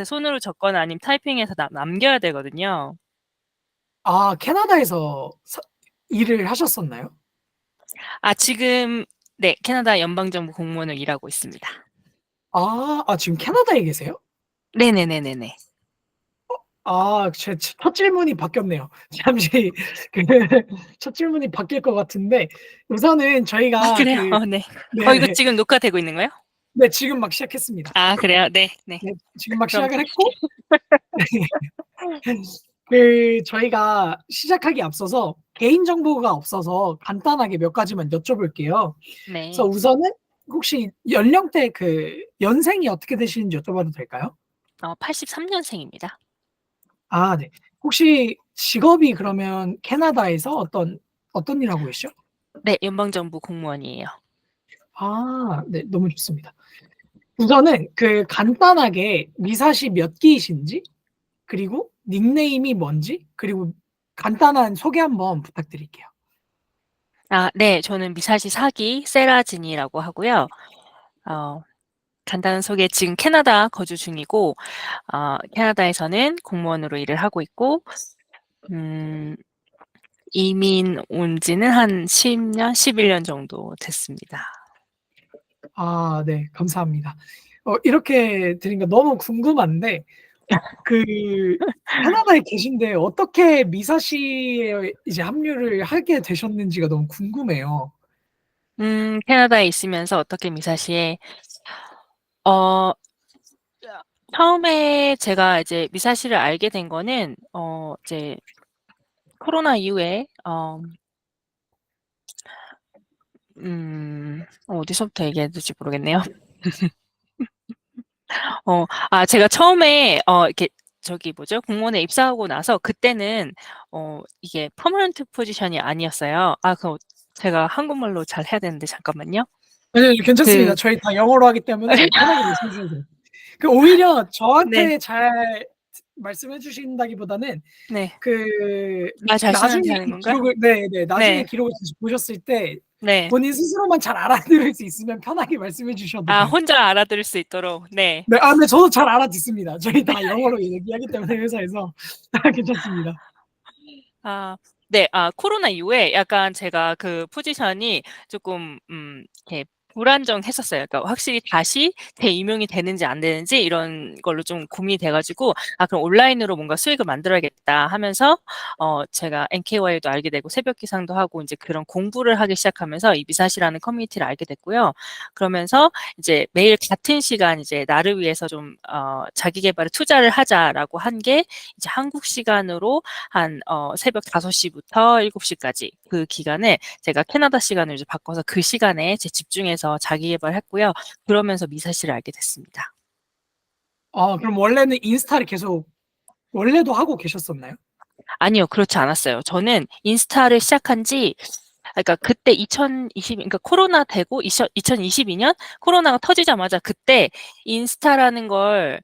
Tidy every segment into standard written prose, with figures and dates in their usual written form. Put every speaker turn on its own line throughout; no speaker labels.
손으로 적거나 아니면 타이핑해서 남겨야 되거든요.
아, 캐나다에서 일을 하셨었나요?
지금 네, 캐나다 연방정부 공무원으로 일하고 있습니다.
지금 캐나다에 계세요?
네네네네네.
제 첫 질문이 바뀌었네요. 잠시 첫 질문이 바뀔 것 같은데 우선은 저희가
그래요? 네. 이거
네네.
지금 녹화되고 있는 거예요?
네, 지금 막 시작했습니다.
그래요? 네. 네.
네, 지금 막
그럼
시작을 했고 저희가 시작하기에 앞서서 개인 정보가 없어서 간단하게 몇 가지만 여쭤볼게요. 그래서
네.
우선은 혹시 연령대 연생이 어떻게 되시는지 여쭤봐도 될까요?
83년생입니다.
네. 혹시 직업이 그러면 캐나다에서 어떤 일 하고 계시죠?
네, 연방정부 공무원이에요.
네. 너무 좋습니다. 우선은 간단하게 미사시 몇 기이신지, 그리고 닉네임이 뭔지, 그리고 간단한 소개 한번 부탁드릴게요.
네. 저는 미사시 4기 세라진이라고 하고요. 간단한 소개, 지금 캐나다 거주 중이고 캐나다에서는 공무원으로 일을 하고 있고 이민 온 지는 한 10년, 11년 정도 됐습니다.
네. 감사합니다. 이렇게 들으니까 너무 궁금한데 캐나다에 계신데 어떻게 미사시에 이제 합류를 하게 되셨는지가 너무 궁금해요.
캐나다에 있으면서 어떻게 미사시에 어 처음에 제가 이제 미사시를 알게 된 거는 이제 코로나 이후에 어디서부터 얘기해야 될지 모르겠네요. 제가 처음에 이렇게 공무원에 입사하고 나서 그때는 이게 퍼머넌트 포지션이 아니었어요. 그럼 제가 한국말로 잘 해야 되는데 잠깐만요.
아니요, 괜찮습니다.
그
저희 다 영어로 하기 때문에 편하게 말씀해 주셔도 돼요. 오히려
네.
저한테 잘 말씀해 주신다기보다는
네. 말
나중에
잘씀한테 하는 건가요?
기록을 네네. 나중에
네.
기록을 다시 보셨을 때
네.
본인 스스로만 잘 알아들을 수 있으면 편하게 말씀해 주셔도 돼요.
혼자 알아들을 수 있도록. 네.
네. 근데 저도 잘 알아듣습니다. 저희 다 영어로 얘기하기 때문에 회사에서 괜찮습니다.
네. 코로나 이후에 약간 제가 그 포지션이 쪼끔 이렇게 불안정했었어요. 그러니까 확실히 다시 재임용이 되는지 안 되는지 이런 걸로 좀 고민이 돼 가지고 '그럼 온라인으로 뭔가 수익을 만들어야겠다.' 하면서 제가 NKY도 알게 되고 새벽 기상도 하고 인제 그런 공부를 하기 시작하면서 이 미사시라는 커뮤니티를 알게 됐고요. 그러면서 이제 매일 같은 시간 이제 '나를 위해서 좀 자기 계발에 투자를 하자.'라고 한 게 이제 한국 시간으로 한 새벽 5시부터 7시까지 그 기간에 제가 캐나다 시간을 이제 바꿔서 그 시간에 집중해서 자기 계발했고요. 그러면서 미사시를 알게 됐습니다.
그럼 원래는 인스타를 계속 원래도 하고 계셨었나요?
아니요. 그렇지 않았어요. 저는 인스타를 시작한 지 그러니까 그때 그러니까 코로나 되고 2022년 코로나가 터지자마자 그때 인스타라는 걸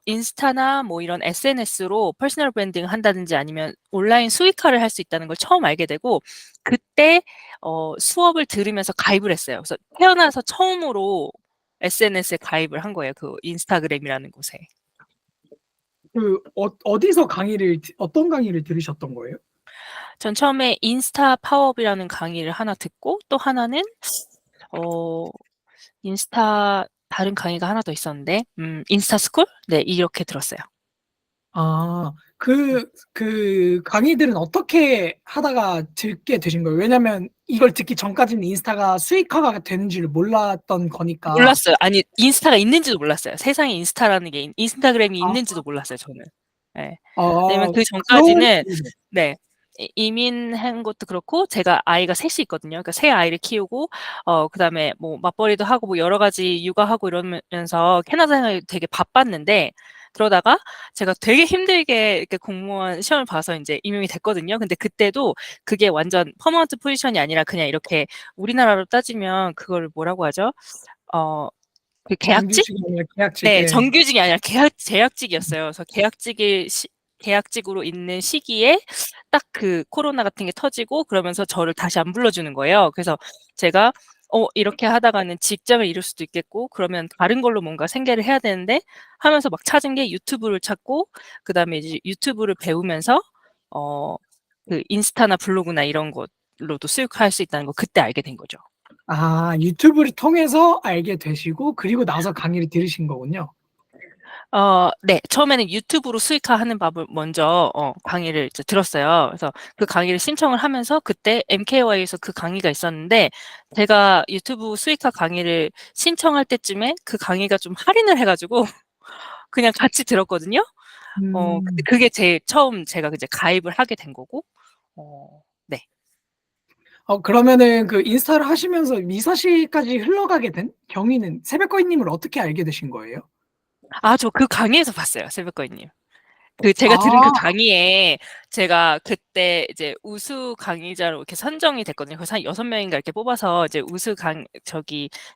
인스타나 뭐 이런 SNS로 퍼스널 브랜딩 한다든지 아니면 온라인 수익화를 할 수 있다는 걸 처음 알게 되고 그때 수업을 들으면서 가입을 했어요. 그래서 태어나서 처음으로 SNS에 가입을 한 거예요, 그 인스타그램이라는 곳에.
어디서 어떤 강의를 들으셨던 거예요?
전 처음에 인스타 파워업이라는 강의를 하나 듣고 또 하나는 인스타 다른 강의가 하나 더 있었는데 인스타 스쿨? 네, 이렇게 들었어요.
강의들은 어떻게 하다가 듣게 되신 거예요? 왜냐면 이걸 듣기 전까지는 인스타가 수익화가 되는 줄 몰랐던 거니까.
몰랐어요. 아니, 인스타가 있는지도 몰랐어요. 세상에 인스타라는 게 인스타그램이
아.
있는지도 몰랐어요, 저는. 예. 왜냐면
아 그런
그전까지는
네네.
네. 이민한 것도 그렇고 제가 아이가 셋이 있거든요. 그러니까 새 아이를 키우고 그다음에 뭐 맞벌이도 하고 뭐 여러 가지 육아하고 이러면서 캐나다 생활이 되게 바빴는데 그러다가 제가 되게 힘들게 이렇게 공무원 시험을 봐서 인제 임용이 됐거든요. 근데 그때도 그게 완전 퍼머넌트 포지션이 아니라 그냥 이렇게 우리나라로 따지면 그거를 뭐라고 하죠? 그 계약직?
정규직이 아니라 계약직.
네.
예.
정규직이 아니라 계약직이었어요. 그래서 계약직으로 있는 시기에 딱 그 코로나 같은 게 터지고 그러면서 저를 다시 안 불러주는 거예요. 그래서 제가 이렇게 하다가는 직장을 잃을 수도 있겠고 그러면 다른 걸로 뭔가 생계를 해야 되는데 하면서 막 찾은 게 유튜브를 찾고 그다음에 이제 유튜브를 배우면서 그 인스타나 블로그나 이런 것로도 수익화할 수 있다는 거 그때 알게 된 거죠.
아 유튜브를 통해서 알게 되시고 그리고 나서 강의를 들으신 거군요.
네. 처음에는 유튜브로 수익화하는 법을 먼저 강의를 이제 들었어요. 그래서 그 강의를 신청을 하면서 그때 MKY에서 그 강의가 있었는데 제가 유튜브 수익화 강의를 신청할 때쯤에 그 강의가 좀 할인을 해 가지고 그냥 같이 들었거든요. 근데
음.
그게 제일 처음 제가 이제 가입을 하게 된 거고 네.
그러면은 그 인스타를 하시면서 미사시까지 흘러가게 된 경위는 새벽거인님을 어떻게 알게 되신 거예요?
저 그 강의에서 봤어요, 새벽거인님. 그 제가 들은 그
아.
강의에 제가 그때 이제 우수 강의자로 이렇게 선정이 됐거든요. 그래서 한 6명인가 이렇게 뽑아서 이제 우수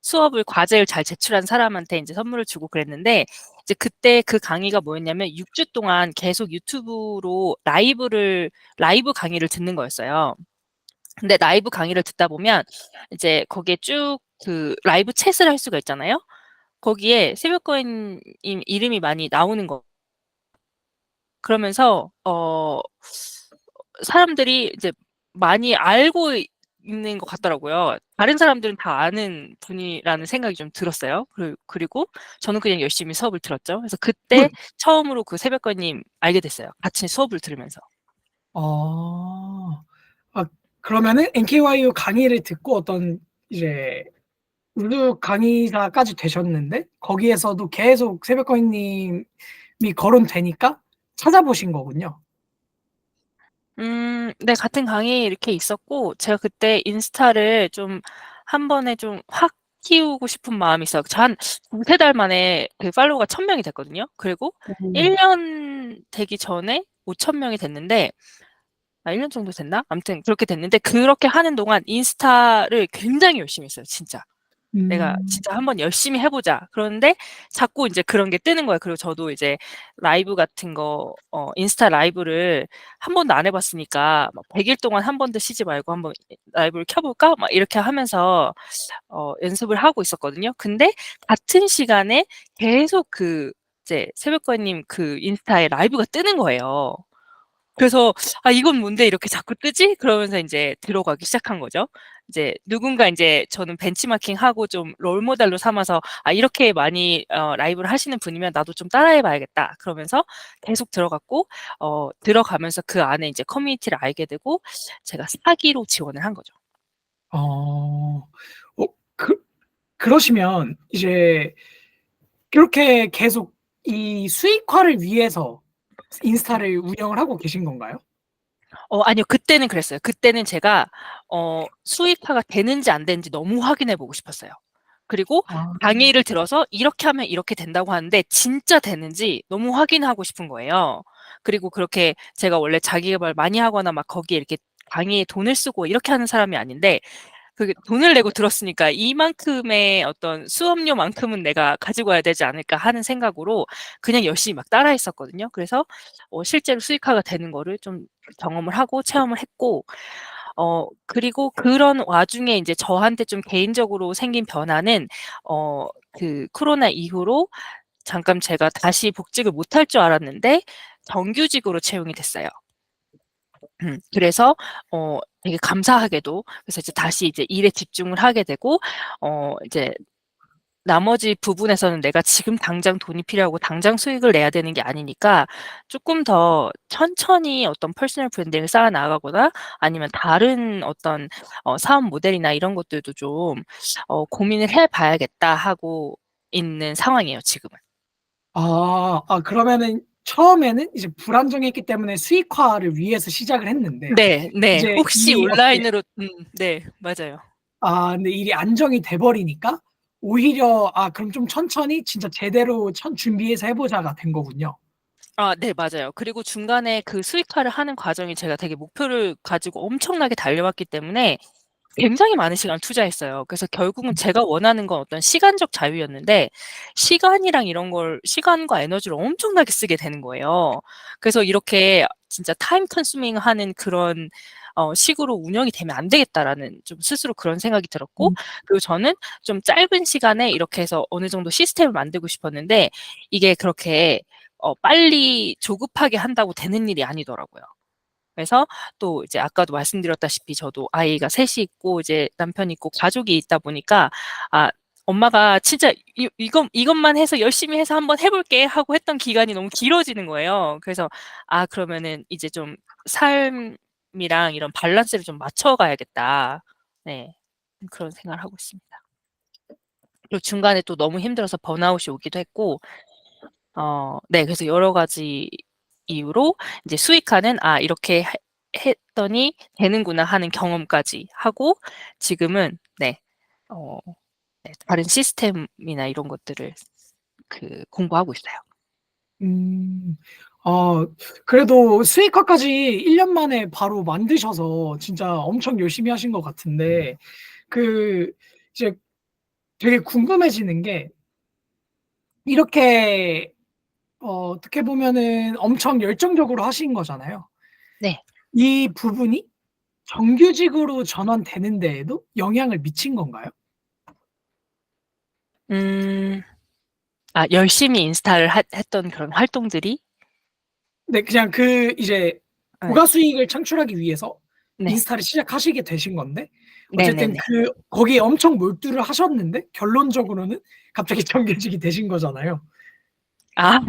수업을 과제를 잘 제출한 사람한테 인제 선물을 주고 그랬는데 이제 그때 그 강의가 뭐였냐면 6주 동안 계속 유튜브로 라이브 강의를 듣는 거였어요. 근데 라이브 강의를 듣다 보면 이제 거기에 쭉 그 라이브 챗을 할 수가 있잖아요. 거기에 새벽거인님 이름이 많이 나오는 거 그러면서 사람들이 이제 많이 알고 있는 것 같더라고요. 다른 사람들은 다 아는 분이라는 생각이 좀 들었어요. 그리고 저는 그냥 열심히 수업을 들었죠. 그래서 그때
그
처음으로 그 새벽거님 알게 됐어요, 같이 수업을 들으면서.
아. 아 그러면은 NKYU 강의를 듣고 어떤 이제 우수 강의사까지 되셨는데 거기에서도 계속 새벽거인님이 거론되니까 찾아보신 거군요.
네. 같은 강의 이렇게 있었고 제가 그때 인스타를 좀 한 번에 좀 확 키우고 싶은 마음이 있어요. 저 한 2-3달 만에 그 팔로워가 1,000 명이 됐거든요. 그리고
오.
1년 되기 전에 5,000 명이 됐는데 1년 정도 됐나? 아무튼 그렇게 됐는데 그렇게 하는 동안 인스타를 굉장히 열심히 했어요, 진짜. '내가
음.
진짜 한번 열심히 해 보자.' 그러는데 자꾸 인제 그런 게 뜨는 거예요. 그리고 저도 이제 라이브 같은 거 인스타 라이브를 한 번도 안 해 봤으니까 막 '100일 동안 한 번도 쉬지 말고 한번 라이브를 켜 볼까?' 막 이렇게 하면서 연습을 하고 있었거든요. 근데 같은 시간에 계속 그 이제 새벽거님 그 인스타에 라이브가 뜨는 거예요. 그래서 '아 이건 뭔데 이렇게 자꾸 뜨지?' 그러면서 인제 들어가기 시작한 거죠. 이제 누군가 인제 저는 벤치마킹하고 좀 롤 모델로 삼아서 '아 이렇게 많이 라이브를 하시는 분이면 나도 좀 따라해 봐야겠다.' 그러면서 계속 들어갔고 들어가면서 그 안에 이제 커뮤니티를 알게 되고 제가 사기로 지원을 한 거죠.
어. 어 그 그러시면 이제 그렇게 계속 이 수익화를 위해서 인스타를 운영을 하고 계신 건가요?
아니요. 그때는 그랬어요. 그때는 제가 수익화가 되는지 안 되는지 너무 확인해 보고 싶었어요. 그리고
아.
강의를 들어서 이렇게 하면 이렇게 된다고 하는데 진짜 되는지 너무 확인하고 싶은 거예요. 그리고 그렇게 제가 원래 자기 계발 많이 하거나 막 거기에 이렇게 강의에 돈을 쓰고 이렇게 하는 사람이 아닌데 그게 돈을 내고 들었으니까 '이만큼의 어떤 수업료만큼은 내가 가지고 와야 되지 않을까.' 하는 생각으로 그냥 열심히 막 따라 했었거든요. 그래서 실제로 수익화가 되는 거를 좀 경험을 하고 체험을 했고 그리고 그런 와중에 인제 저한테 좀 개인적으로 생긴 변화는 그 코로나 이후로 잠깐 제가 다시 복직을 못할 줄 알았는데 정규직으로 채용이 됐어요. 그래서 되게 감사하게도 그래서 이제 다시 이제 일에 집중을 하게 되고 이제 나머지 부분에서는 내가 지금 당장 돈이 필요하고 당장 수익을 내야 되는 게 아니니까 쪼끔 더 천천히 어떤 퍼스널 브랜딩을 쌓아 나가거나 아니면 다른 어떤 사업 모델이나 이런 것들도 좀 '고민을 해 봐야겠다.' 하고 있는 상황이에요 지금은.
그러면은 처음에는 이제 불안정했기 때문에 수익화를 위해서 시작을 했는데
네. 네.
이제
혹시
일이 어떻게
온라인으로 네. 맞아요.
근데 일이 안정이 돼 버리니까 오히려 '그럼 좀 천천히 진짜 제대로 준비해서 해 보자.'가 된 거군요.
네 맞아요. 그리고 중간에 그 수익화를 하는 과정이 제가 되게 목표를 가지고 엄청나게 달려왔기 때문에 굉장히 많은 시간을 투자했어요. 그래서 결국은 제가 원하는 건 어떤 시간적 자유였는데 시간이랑 이런 걸 시간과 에너지를 엄청나게 쓰게 되는 거예요. 그래서 이렇게 진짜 타임 컨수밍 하는 그런 식으로 운영이 되면 안 되겠다라는 좀 스스로 그런 생각이 들었고
음.
그리고 저는 좀 짧은 시간에 이렇게 해서 어느 정도 시스템을 만들고 싶었는데 이게 그렇게 빨리 조급하게 한다고 되는 일이 아니더라고요. 그래서 또 이제 아까도 말씀드렸다시피 저도 아이가 셋이 있고 이제 남편이 있고 가족이 있다 보니까 엄마가 진짜 이것만 해서 열심히 해서 한번 해볼게 하고 했던 기간이 너무 길어지는 거예요. 그래서 그러면은 이제 좀 삶이랑 이런 밸런스를 좀 맞춰가야겠다. 네, 그런 생각을 하고 있습니다. 그리고 중간에 또 너무 힘들어서 번아웃이 오기도 했고, 네, 그래서 여러 가지 이유로 이제 수익화는 이렇게 했더니 되는구나 하는 경험까지 하고 지금은 네, 네, 다른 시스템이나 이런 것들을 공부하고 있어요.
아, 그래도 수익화까지 1년 만에 바로 만드셔서 진짜 엄청 열심히 하신 것 같은데, 이제 되게 궁금해지는 게, 이렇게, 어떻게 보면은 엄청 열정적으로 하신 거잖아요.
네.
이 부분이 정규직으로 전환되는 데에도 영향을 미친 건가요?
음. 열심히 인스타를 했던 그런 활동들이
네, 그냥 이제
네.
부가 수익을 창출하기 위해서
네.
인스타를 시작하시게 되신 건데, 어쨌든
네네네.
거기에 엄청 몰두를 하셨는데, 결론적으로는 갑자기 정규직이 되신 거잖아요.
아.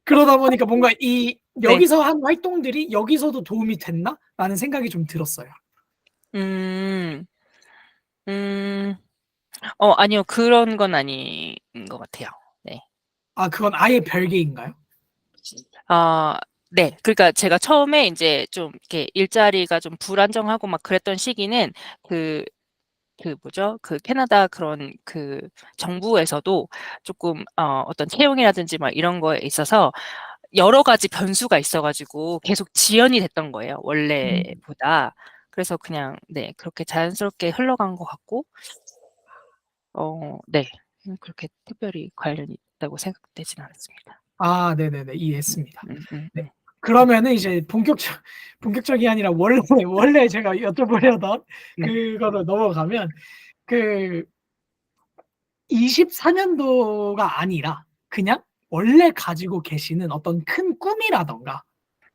그러다 보니까 뭔가
네.
여기서 한 활동들이 '여기서도 도움이 됐나?'라는 생각이 좀 들었어요.
음. 음. 아니요. 그런 건 아닌 것 같아요. 네.
아, 그건 아예 별개인가요?
아 네. 그러니까 제가 처음에 인제 좀 이렇게 일자리가 좀 불안정하고 막 그랬던 시기는 그 뭐죠? 캐나다 그런 정부에서도 쪼끔 어떤 채용이라든지 막 이런 거에 있어서 여러 가지 변수가 있어 가지고 계속 지연이 됐던 거예요,
음.
원래보다. 그래서 그냥 네 그렇게 자연스럽게 흘러간 것 같고 네. 그렇게 특별히 관련이 있다고 생각되진 않습니다.
아, 네네네. 이해했습니다. 네.
음음음음.
그러면은 이제 본격적이 아니라 원래 제가 여쭤보려던
네.
그거로 넘어가면, 그 24 년도가 아니라 그냥 원래 가지고 계시는 어떤 큰 꿈이라든가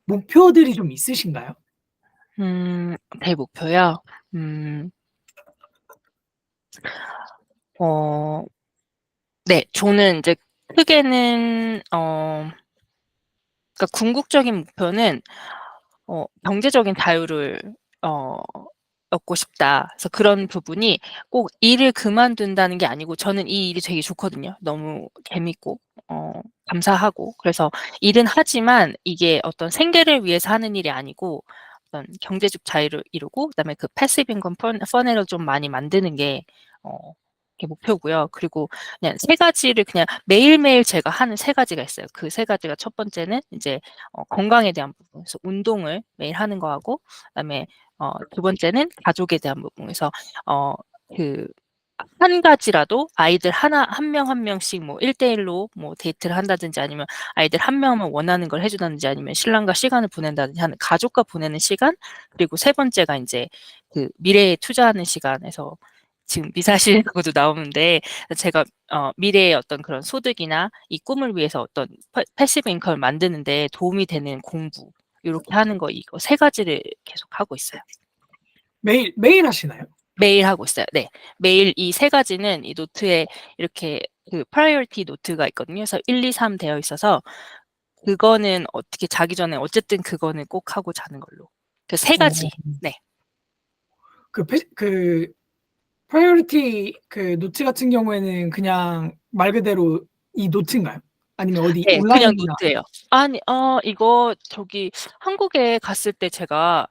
목표들이 좀 있으신가요?
제 목표요? 음. 어 네. 저는 인제 크게는 그러니까 궁극적인 목표는 경제적인 자유를 어 얻고 싶다. 그래서 그런 부분이 꼭 일을 그만둔다는 게 아니고 저는 이 일이 되게 좋거든요. 너무 재밌고 감사하고. 그래서 일은 하지만 이게 어떤 생계를 위해서 하는 일이 아니고 어떤 경제적 자유를 이루고 그다음에 패시브 인컴 퍼널을 좀 많이 만드는 게 그게 목표고요. 그리고 그냥 세 가지를 그냥 매일매일 제가 하는 세 가지가 있어요. 그 세 가지가 첫 번째는 인제 건강에 대한 부분. 그래서 운동을 매일 하는 거하고 그다음에 두 번째는 가족에 대한 부분. 그래서 그 한 가지라도 아이들 한 명 한 명씩 뭐 1:1 로 뭐 데이트를 한다든지 아니면 아이들 한 명은 원하는 걸 해 주든지 아니면 신랑과 시간을 보낸다든지 하는 가족과 보내는 시간 그리고 세 번째가 인제 미래에 투자하는 시간에서 지금 미사실하고도 나오는데 제가 미래의 어떤 그런 소득이나 이 꿈을 위해서 어떤 패시브 인컴을 만드는 데 도움이 되는 공부 요렇게 하는 거 이거 세 가지를 계속 하고 있어요.
매일 하시나요?
매일 하고 있어요. 네. 매일 이 세 가지는 이 노트에 이렇게 priority 노트가 있거든요. 그래서 1, 2, 3 되어 있어서 그거는 어떻게 자기 전에 어쨌든 그거는 꼭 하고 자는 걸로. 그 세 가지.
어.
네.
그 프라이어리티 노트 같은 경우에는 그냥 말 그대로 이 노트인가요? 아니면 어디
네. 그냥
온라인이나.
노트예요. 아니 이거 저기 한국에 갔을 때 제가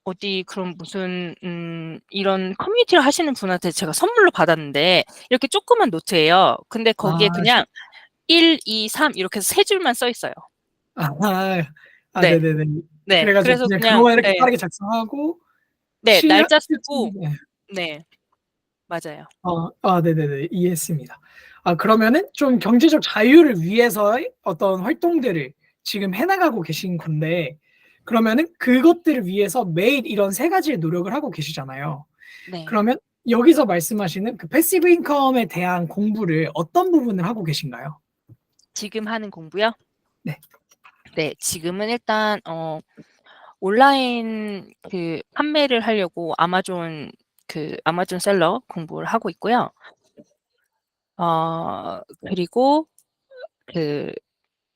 어디 그런 무슨 이런 커뮤니티를 하시는 분한테 제가 선물로 받았는데 이렇게 조그만 노트예요. 근데 거기에
아 시
그냥 1, 2, 3 이렇게 세 줄만 써 있어요.
아.
네.
네네네.
네.
그래 가지고
그래서
그냥
그냥
그거만 이렇게
예.
빠르게 작성하고
네. 날짜
실습.
쓰고
네.
네. 맞아요.
네네네. 이해했습니다. 그러면은 좀 경제적 자유를 위해서의 어떤 활동들을 지금 해 나가고 계신 건데, 그러면은 그것들을 위해서 매일 이런 3 가지의 노력을 하고 계시잖아요.
네.
그러면 여기서 말씀하시는 그 패시브 인컴에 대한 공부를 어떤 부분을 하고 계신가요?
지금 하는 공부요?
네.
네. 지금은 일단 온라인 판매를 하려고 아마존 셀러 공부를 하고 있고요. 그리고 그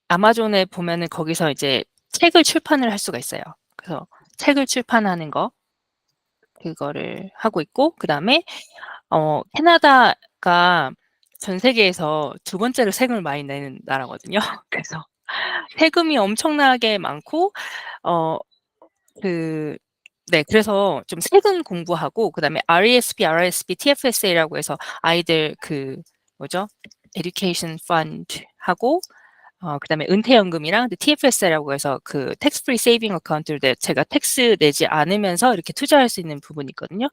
아마존에 보면은 거기서 이제 책을 출판을 할 수가 있어요. 그래서 책을 출판하는 거 그거를 하고 있고, 그다음에 캐나다가 전 세계에서 2 번째로 세금을 많이 내는 나라거든요. 그래서 세금이 엄청나게 많고 어 그 네, 그래서 좀 세금 공부하고, 그다음에 RESP, TFSA라고 해서 아이들 뭐죠? Education Fund 하고, 그다음에 은퇴연금이랑 TFSA라고 해서 Tax Free Saving Account를 제가 텍스 내지 않으면서 이렇게 투자할 수 있는 부분이 있거든요.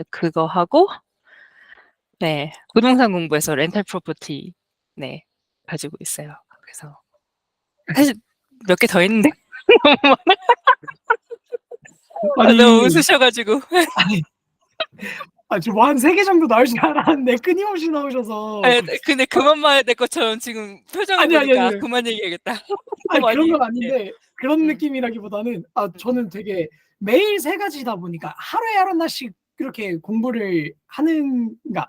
그거 하고, 네, 부동산 공부해서 렌탈 프로퍼티 네, 가지고 있어요. 그래서 사실 몇 개 더 했는데 너무
아니,
웃으셔 가지고.
아니, 저 뭐 한 3개 정도 나올 줄 알았는데 끊임없이 나오셔서.
근데 그만 말해야 될 것처럼 지금 표정을
아니, 아니,
보니까
아니요.
그만 얘기해야겠다.
아니, 그런
많이.
건
네.
아닌데 그런
음.
느낌이라기보다는 저는 되게 매일 3 가지다 보니까 하루에 하나씩 이렇게 공부를 하는, 그러니까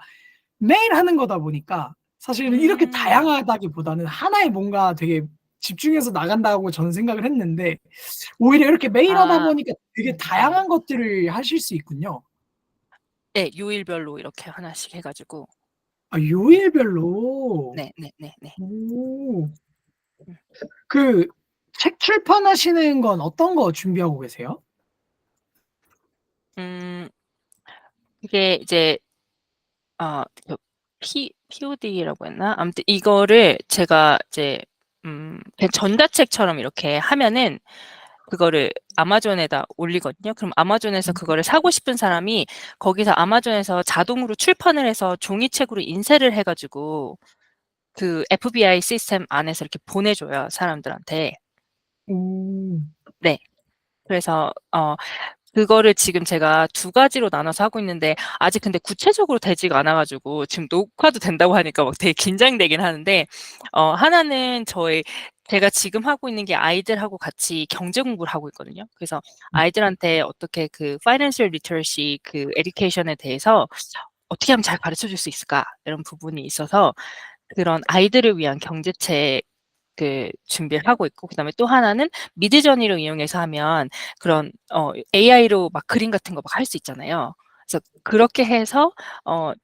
매일 하는 거다 보니까 사실은 이렇게
음.
다양하다기보다는 하나에 뭔가 되게 집중해서 나간다고 저는 생각을 했는데, 오히려 이렇게 매일 하다
아.
보니까 되게 다양한 것들을 하실 수 있군요.
네. 요일별로 이렇게 하나씩 해 가지고.
요일별로.
네네네네.
오.
음.
그 책 출판하시는 건 어떤 거 준비하고 계세요?
음. 이게 이제 그 POD라고 했나? 아무튼 이거를 제가 이제 그냥 전자책처럼 이렇게 하면은 그거를 아마존에다 올리거든요. 그럼 아마존에서 그거를 사고 싶은 사람이 거기서 아마존에서 자동으로 출판을 해서 종이책으로 인쇄를 해 가지고 FBI 시스템 안에서 이렇게 보내줘요, 사람들한테.
오.
네. 그래서 그거를 지금 제가 2 가지로 나눠서 하고 있는데, 아직 근데 구체적으로 되지가 않아 가지고 지금 녹화도 된다고 하니까 막 되게 긴장되긴 하는데, 하나는 제가 지금 하고 있는 게 아이들하고 같이 경제 공부를 하고 있거든요. 그래서 아이들한테 어떻게 Financial Literacy Education에 대해서 어떻게 하면 잘 가르쳐 줄 수 있을까? 이런 부분이 있어서 그런 아이들을 위한 경제책 준비를 하고 있고, 그다음에 또 하나는 미드저니를 이용해서 하면 그런 AI로 막 그림 같은 거 막 할 수 있잖아요. 그래서 그렇게 해서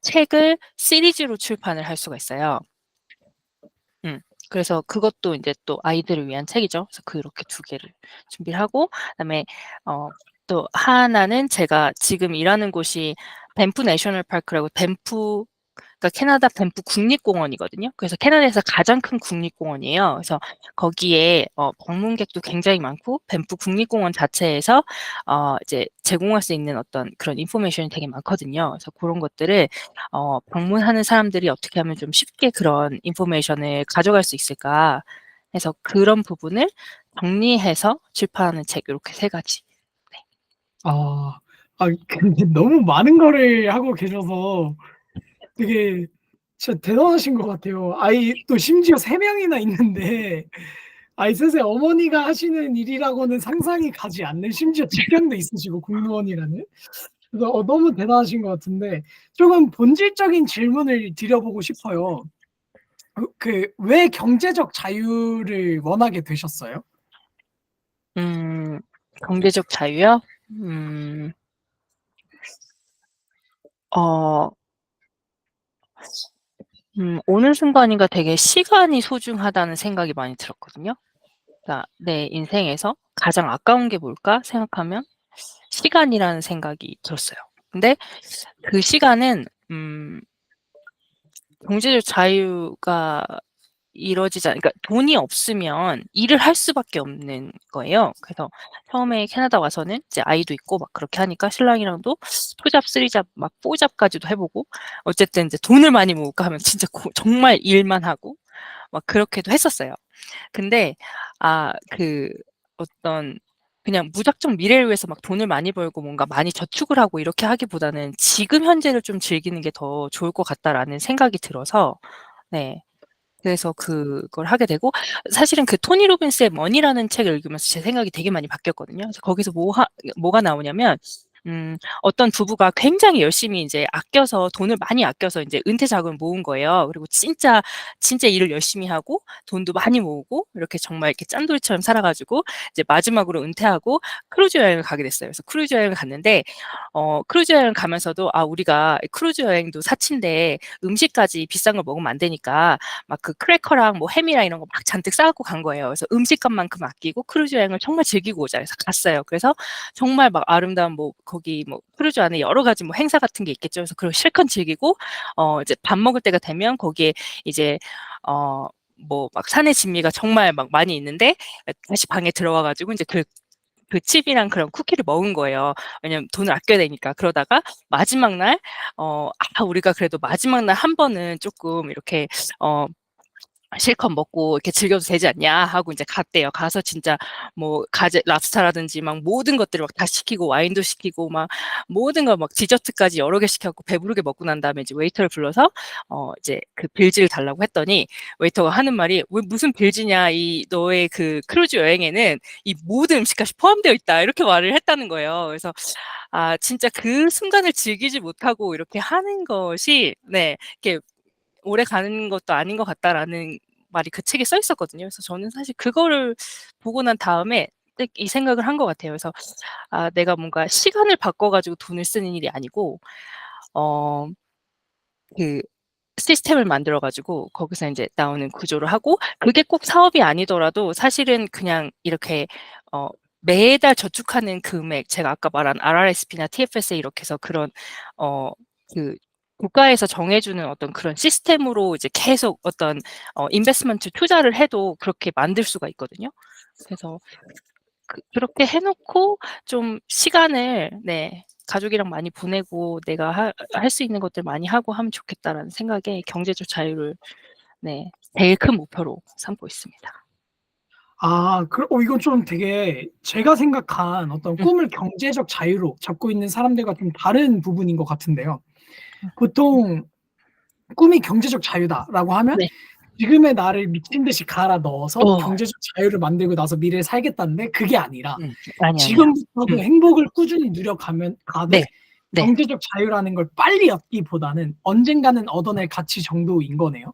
책을 시리즈로 출판을 할 수가 있어요. 그래서 그것도 인제 또 아이들을 위한 책이죠. 그래서 그렇게 2 개를 준비를 하고, 그다음에 또 하나는 제가 지금 일하는 곳이 밴프 내셔널 파크라고, 그러니까 캐나다 밴프 국립공원이거든요. 그래서 캐나다에서 가장 큰 국립공원이에요. 그래서 거기에 방문객도 굉장히 많고, 밴프 국립공원 자체에서 이제 제공할 수 있는 어떤 그런 인포메이션이 되게 많거든요. 그래서 고런 것들을 방문하는 사람들이 어떻게 하면 좀 쉽게 그런 인포메이션을 가져갈 수 있을까 해서 그런 부분을 정리해서 출판하는 책, 요렇게 3 가지. 네.
아. 근데 너무 많은 거를 하고 계셔서 되게 진짜 대단하신 것 같아요. 아이 또 심지어 3 명이나 있는데 아이 셋의 어머니가 하시는 일이라고는 상상이 가지 않는, 심지어 직장도 있으시고 공무원이라는. 그래서 너무 대단하신 것 같은데 조금 본질적인 질문을 드려보고 싶어요. 왜 경제적 자유를 원하게 되셨어요?
음. 경제적 자유요? 음. 어 어느 순간인가 되게 시간이 소중하다는 생각이 많이 들었거든요. 그러니까 '내 인생에서 가장 아까운 게 뭘까?' 생각하면 시간이라는 생각이 들었어요. 근데 그 시간은 경제적 자유가 이루어지지 않 그러니까 돈이 없으면 일을 할 수밖에 없는 거예요. 그래서 처음에 캐나다 와서는 이제 아이도 있고 막 그렇게 하니까 신랑이랑도 2 잡, 3 잡 막 4 잡까지도 해 보고, 어쨌든 이제 돈을 많이 모을까 하면 진짜 정말 일만 하고 막 그렇게도 했었어요. 근데 어떤 그냥 무작정 미래를 위해서 막 돈을 많이 벌고 뭔가 많이 저축을 하고 이렇게 하기보다는 '지금 현재를 좀 즐기는 게 더 좋을 것 같다.'라는 생각이 들어서 네. 그래서 그걸 하게 되고 사실은 그 토니 로빈스의 머니라는 책을 읽으면서 제 생각이 되게 많이 바뀌었거든요. 그래서 거기서 뭐가 나오냐면 어떤 부부가 굉장히 열심히 인제 아껴서 돈을 많이 아껴서 인제 은퇴 자금을 모은 거예요. 그리고 진짜 일을 열심히 하고 돈도 많이 모으고 이렇게 정말 이렇게 짠돌이처럼 살아 가지고 이제 마지막으로 은퇴하고 크루즈 여행을 가게 됐어요. 그래서 크루즈 여행을 갔는데 크루즈 여행을 가면서도 '아 우리가 크루즈 여행도 사치인데 음식까지 비싼 걸 먹으면 안 되니까 막 그 크래커랑 뭐 햄이랑 이런 거 막 잔뜩 싸 갖고 간 거예요. 그래서 음식값만큼 아끼고 크루즈 여행을 정말 즐기고 오자.' 해서 갔어요. 그래서 정말 막 아름다운 뭐 거기 뭐 크루즈 안에 여러 가지 뭐 행사 같은 게 있겠죠. 그래서 그걸 실컷 즐기고 이제 밥 먹을 때가 되면 거기에 이제 뭐 막 산의 진미가 정말 막 많이 있는데 다시 방에 들어와 가지고 인제 그 칩이랑 그런 쿠키를 먹은 거예요. 왜냐면 돈을 아껴야 되니까. 그러다가 마지막 날 우리가 그래도 마지막 날 한 번은 쪼끔 이렇게 어 실컷 먹고 이렇게 즐겨도 되지 않냐 하고 인제 갔대요. 가서 진짜 뭐 가재 랍스타라든지 막 모든 것들을 막 다 시키고 와인도 시키고 막 모든 걸 막 디저트까지 여러 개 시켜 갖고 배부르게 먹고 난 다음에 이제 웨이터를 불러서 이제 그 빌지를 달라고 했더니 웨이터가 하는 말이 "왜 무슨 빌지냐. 이 너의 그 크루즈 여행에는 이 모든 음식값이 포함되어 있다." 이렇게 말을 했다는 거예요. 그래서 진짜 그 순간을 즐기지 못하고 이렇게 하는 것이 네 이렇게 '오래 가는 것도 아닌 것 같다.'라는 말이 그 책에 써 있었거든요. 그래서 저는 사실 그거를 보고 난 다음에 딱 이 생각을 한 것 같아요. 그래서 내가 뭔가 시간을 바꿔 가지고 돈을 쓰는 일이 아니고 어 그 시스템을 만들어 가지고 거기서 인제 나오는 구조를 하고 그게 꼭 사업이 아니더라도 사실은 그냥 이렇게 어 매달 저축하는 금액 제가 아까 말한 RRSP나 TFSA 이렇게 해서 그런 어 그 국가에서 정해 주는 어떤 그런 시스템으로 이제 계속 어떤 인베스트먼트 투자를 해도 그렇게 만들 수가 있거든요. 그래서 그렇게 해 놓고 좀 시간을 네 가족이랑 많이 보내고 '내가 할 수 있는 것들 많이 하고 하면 좋겠다.'라는 생각에 경제적 자유를 네 제일 큰 목표로 삼고 있습니다.
이건 좀 되게 제가 생각한 어떤
음.
꿈을 경제적 자유로 잡고 있는 사람들과 좀 다른 부분인 것 같은데요.
음.
보통 "꿈이 경제적 자유다."라고 하면
네.
지금의 나를 미친 듯이 갈아 넣어서
어.
경제적 자유를 만들고 나서 미래를 살겠다는데 그게 아니라
아니야.
지금부터도
음.
행복을 꾸준히 누려가면
네.
가되
네.
경제적 자유라는 걸 빨리 얻기보다는 언젠가는 얻어낼 가치 정도인 거네요.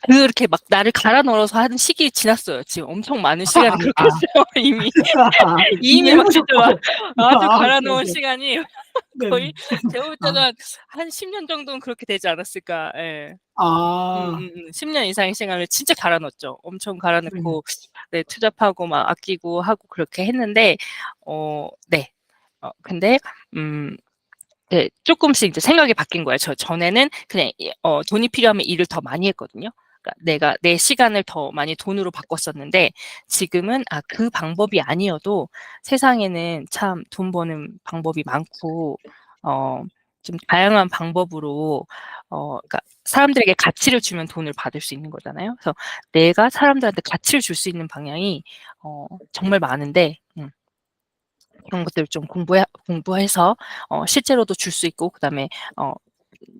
그렇게 막 나를 갈아 넣어서 하는 시기 지났어요. 지금 엄청 많은 시간을 그렇게
아.
했어요 이미.
이미
이미
해
막 진짜 막
보셨고.
아주 갈아
오케이,
넣은
오케이.
시간이
네네.
거의 제가 볼 때는
아.
한 10년 정도는 그렇게 되지 않았을까. 예.
아.
10년 이상의 시간을 진짜 갈아 넣었죠. 엄청 갈아
네네.
넣고 네 투잡하고 막 아끼고 하고 그렇게 했는데 네. 근데 음 네 쪼끔씩 이제 생각이 바뀐 거예요. 전에는 그냥 돈이 필요하면 일을 더 많이 했거든요. 그러니까 내가 내 시간을 더 많이 돈으로 바꿨었는데 지금은 그 방법이 아니어도 세상에는 참 돈 버는 방법이 많고 어 좀 다양한 방법으로 그러니까 사람들에게 가치를 주면 돈을 받을 수 있는 거잖아요. 그래서 내가 사람들한테 가치를 줄 수 있는 방향이 정말 많은데 그런 것들을 좀 공부해서 실제로도 줄 수 있고 그다음에 어